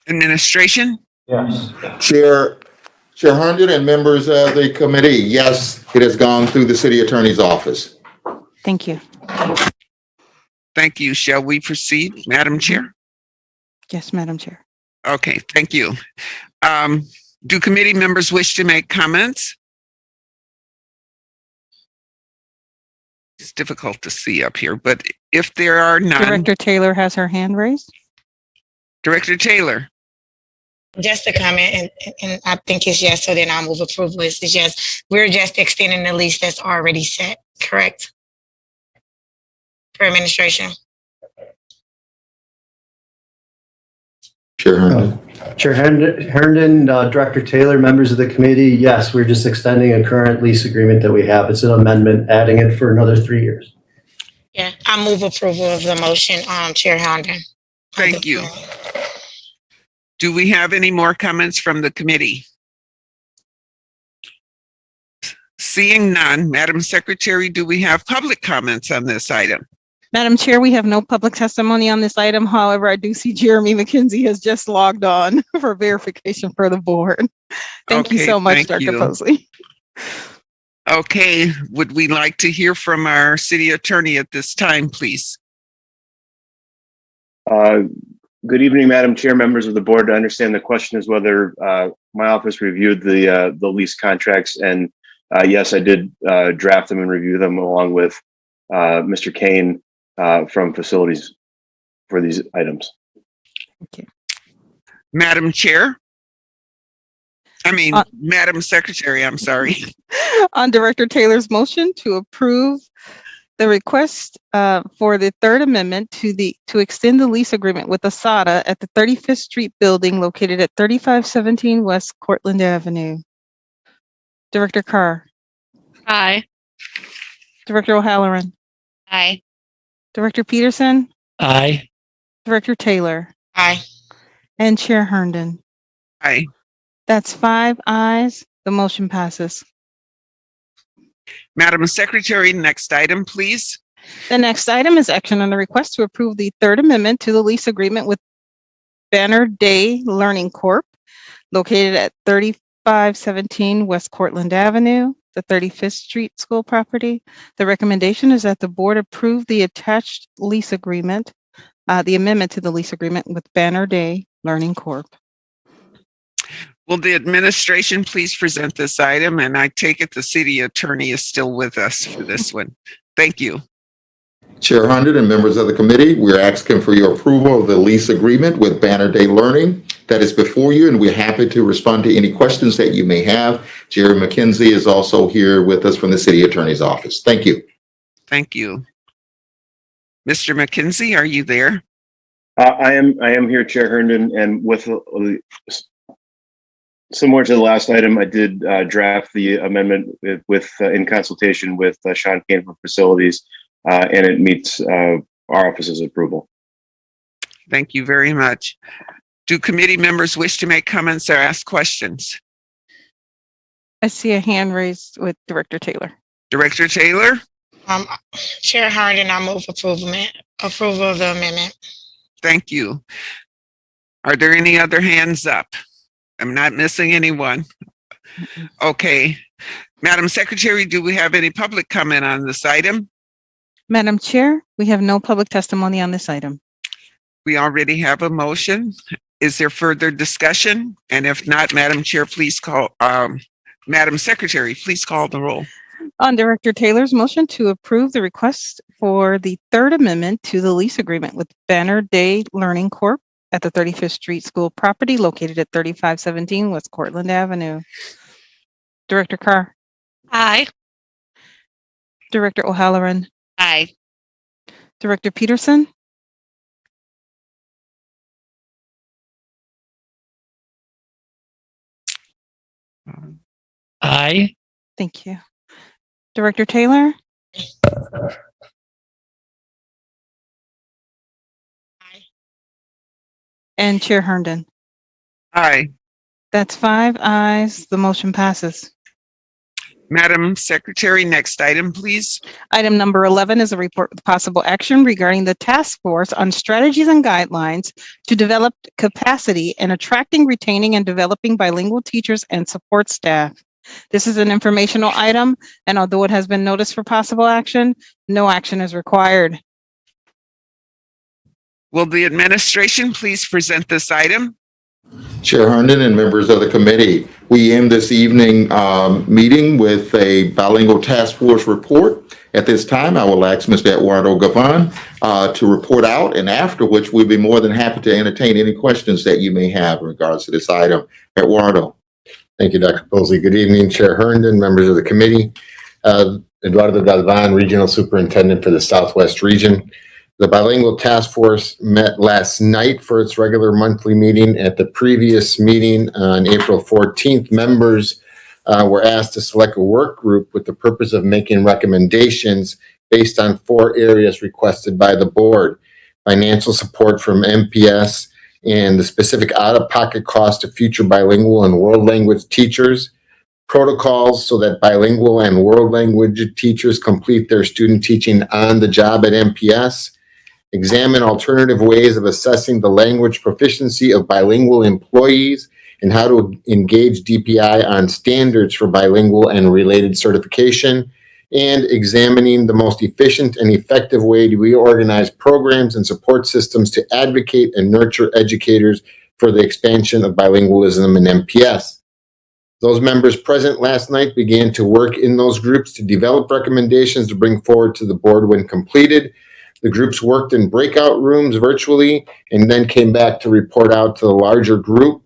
Administration? Yes. Chair Herndon and members of the committee, yes, it has gone through the city attorney's office. Thank you. Thank you. Shall we proceed, Madam Chair? Yes, Madam Chair. Okay, thank you. Do committee members wish to make comments? It's difficult to see up here, but if there are none. Director Taylor has her hand raised. Director Taylor. Just a comment, and I think it's yes, so then I'll move approval. It's yes. We're just extending the lease that's already set, correct? For administration. Chair Herndon. Chair Herndon, Director Taylor, members of the committee, yes, we're just extending a current lease agreement that we have. It's an amendment, adding it for another 3 years. Yeah, I move approval of the motion, Chair Herndon. Thank you. Do we have any more comments from the committee? Seeing none, Madam Secretary, do we have public comments on this item? Madam Chair, we have no public testimony on this item. However, I do see Jeremy McKenzie has just logged on for verification for the board. Thank you so much, Dr. Posley. Okay, would we like to hear from our city attorney at this time, please? Good evening, Madam Chair, members of the board. I understand the question is whether my office reviewed the lease contracts, and yes, I did draft them and review them along with Mr. Kane from facilities for these items. Okay. Madam Secretary, I'm sorry. On Director Taylor's motion to approve the request for the third amendment to extend the lease agreement with ASADA at the 35th Street building located at 3517 West Cortlandt Avenue. Director Carr. Aye. Director O'Halloran. Aye. Director Peterson. Aye. Director Taylor. Aye. And Chair Herndon. Aye. That's 5 ayes. The motion passes. Madam Secretary, next item, please. The next item is action on the request to approve the third amendment to the lease agreement with Banner Day Learning Corp. Located at 3517 West Cortlandt Avenue, the 35th Street school property. The recommendation is that the board approve the attached lease agreement, the amendment to the lease agreement with Banner Day Learning Corp. Will the administration please present this item? And I take it the city attorney is still with us for this one. Thank you. Chair Herndon and members of the committee, we're asking for your approval of the lease agreement with Banner Day Learning that is before you, and we're happy to respond to any questions that you may have. Jerry McKenzie is also here with us from the city attorney's office. Thank you. Thank you. Mr. McKenzie, are you there? I am here, Chair Herndon, and with similar to the last item, I did draft the amendment with in consultation with Sean Kane from Facilities, and it meets our office's approval. Thank you very much. Do committee members wish to make comments or ask questions? I see a hand raised with Director Taylor. Director Taylor? Chair Herndon, I move approval of the amendment. Thank you. Are there any other hands up? I'm not missing anyone. Okay. Madam Secretary, do we have any public comment on this item? Madam Chair, we have no public testimony on this item. We already have a motion. Is there further discussion? And if not, Madam Chair, please call, Madam Secretary, please call the roll. On Director Taylor's motion to approve the request for the third amendment to the lease agreement with Banner Day Learning Corp. At the 35th Street School property located at 3517 West Cortland Avenue. Director Carr. Aye. Director O'Halloran. Aye. Director Peterson. Aye. Thank you. Director Taylor. And Chair Herndon. Aye. That's 5 ayes. The motion passes. Madam Secretary, next item, please. Item number 11 is a report with possible action regarding the task force on strategies and guidelines to develop capacity in attracting, retaining, and developing bilingual teachers and support staff. This is an informational item, and although it has been noticed for possible action, no action is required. Will the administration please present this item? Chair Herndon and members of the committee, we end this evening meeting with a bilingual task force report. At this time, I will ask Mr. Eduardo Gavan to report out, and after which we'll be more than happy to entertain any questions that you may have in regards to this item. Eduardo. Thank you, Dr. Posey. Good evening, Chair Herndon, members of the committee. Eduardo Galvan, Regional Superintendent for the Southwest Region. The Bilingual Task Force met last night for its regular monthly meeting. At the previous meeting on April 14th, members were asked to select a work group with the purpose of making recommendations based on 4 areas requested by the board: financial support from MPS and the specific out-of-pocket cost of future bilingual and world language teachers, protocols so that bilingual and world language teachers complete their student teaching on the job at MPS, examine alternative ways of assessing the language proficiency of bilingual employees and how to engage DPI on standards for bilingual and related certification, and examining the most efficient and effective way to reorganize programs and support systems to advocate and nurture educators for the expansion of bilingualism in MPS. Those members present last night began to work in those groups to develop recommendations to bring forward to the board when completed. The groups worked in breakout rooms virtually and then came back to report out to the larger group.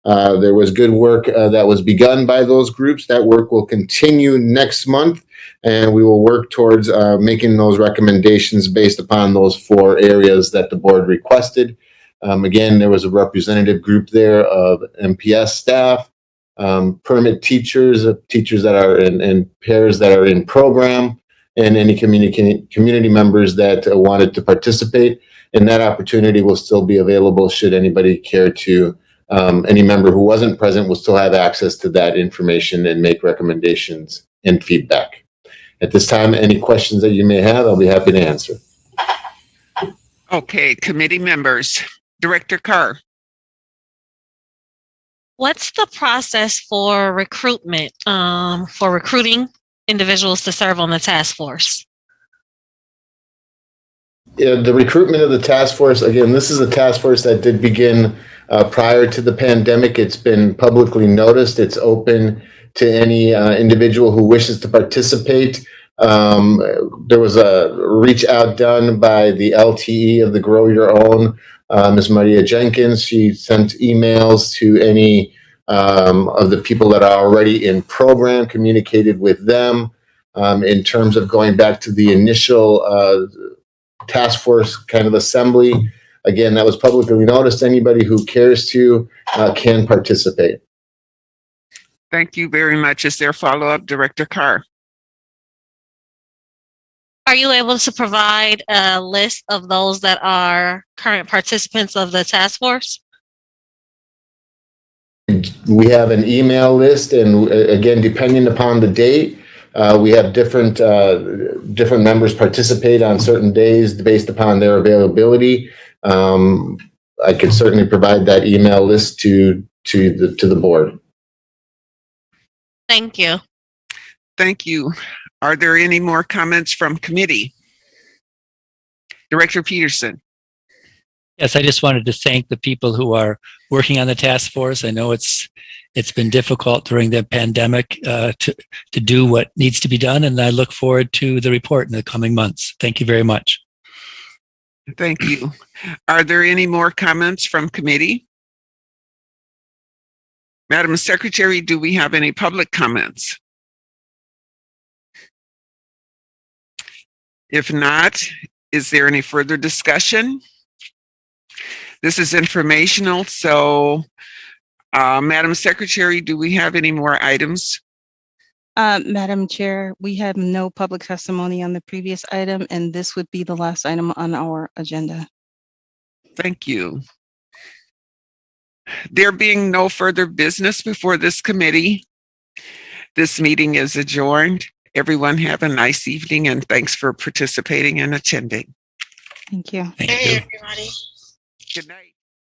There was good work that was begun by those groups. That work will continue next month, and we will work towards making those recommendations based upon those 4 areas that the board requested. Again, there was a representative group there of MPS staff, permit teachers, teachers that are in pairs that are in program, and any community members that wanted to participate. And that opportunity will still be available should anybody care to. Any member who wasn't present will still have access to that information and make recommendations and feedback. At this time, any questions that you may have, I'll be happy to answer. Okay, committee members. Director Carr. What's the process for recruitment, for recruiting individuals to serve on the task force? Yeah, the recruitment of the task force, again, this is a task force that did begin prior to the pandemic. It's been publicly noticed. It's open to any individual who wishes to participate. There was a reach out done by the LTE of the Grow Your Own, Ms. Maria Jenkins. She sent emails to any of the people that are already in program, communicated with them in terms of going back to the initial task force kind of assembly. Again, that was publicly noticed. Anybody who cares to can participate. Thank you very much. Is there follow-up, Director Carr? Are you able to provide a list of those that are current participants of the task force? We have an email list, and again, depending upon the date, we have different members participate on certain days based upon their availability. I could certainly provide that email list to the board. Thank you. Thank you. Are there any more comments from committee? Director Peterson. Yes, I just wanted to thank the people who are working on the task force. I know it's been difficult during the pandemic to do what needs to be done, and I look forward to the report in the coming months. Thank you very much. Thank you. Are there any more comments from committee? Madam Secretary, do we have any public comments? If not, is there any further discussion? This is informational, so Madam Secretary, do we have any more items? Madam Chair, we have no public testimony on the previous item, and this would be the last item on our agenda. Thank you. There being no further business before this committee, this meeting is adjourned. Everyone have a nice evening, and thanks for participating and attending. Thank you. Thank you. Everybody. Good night.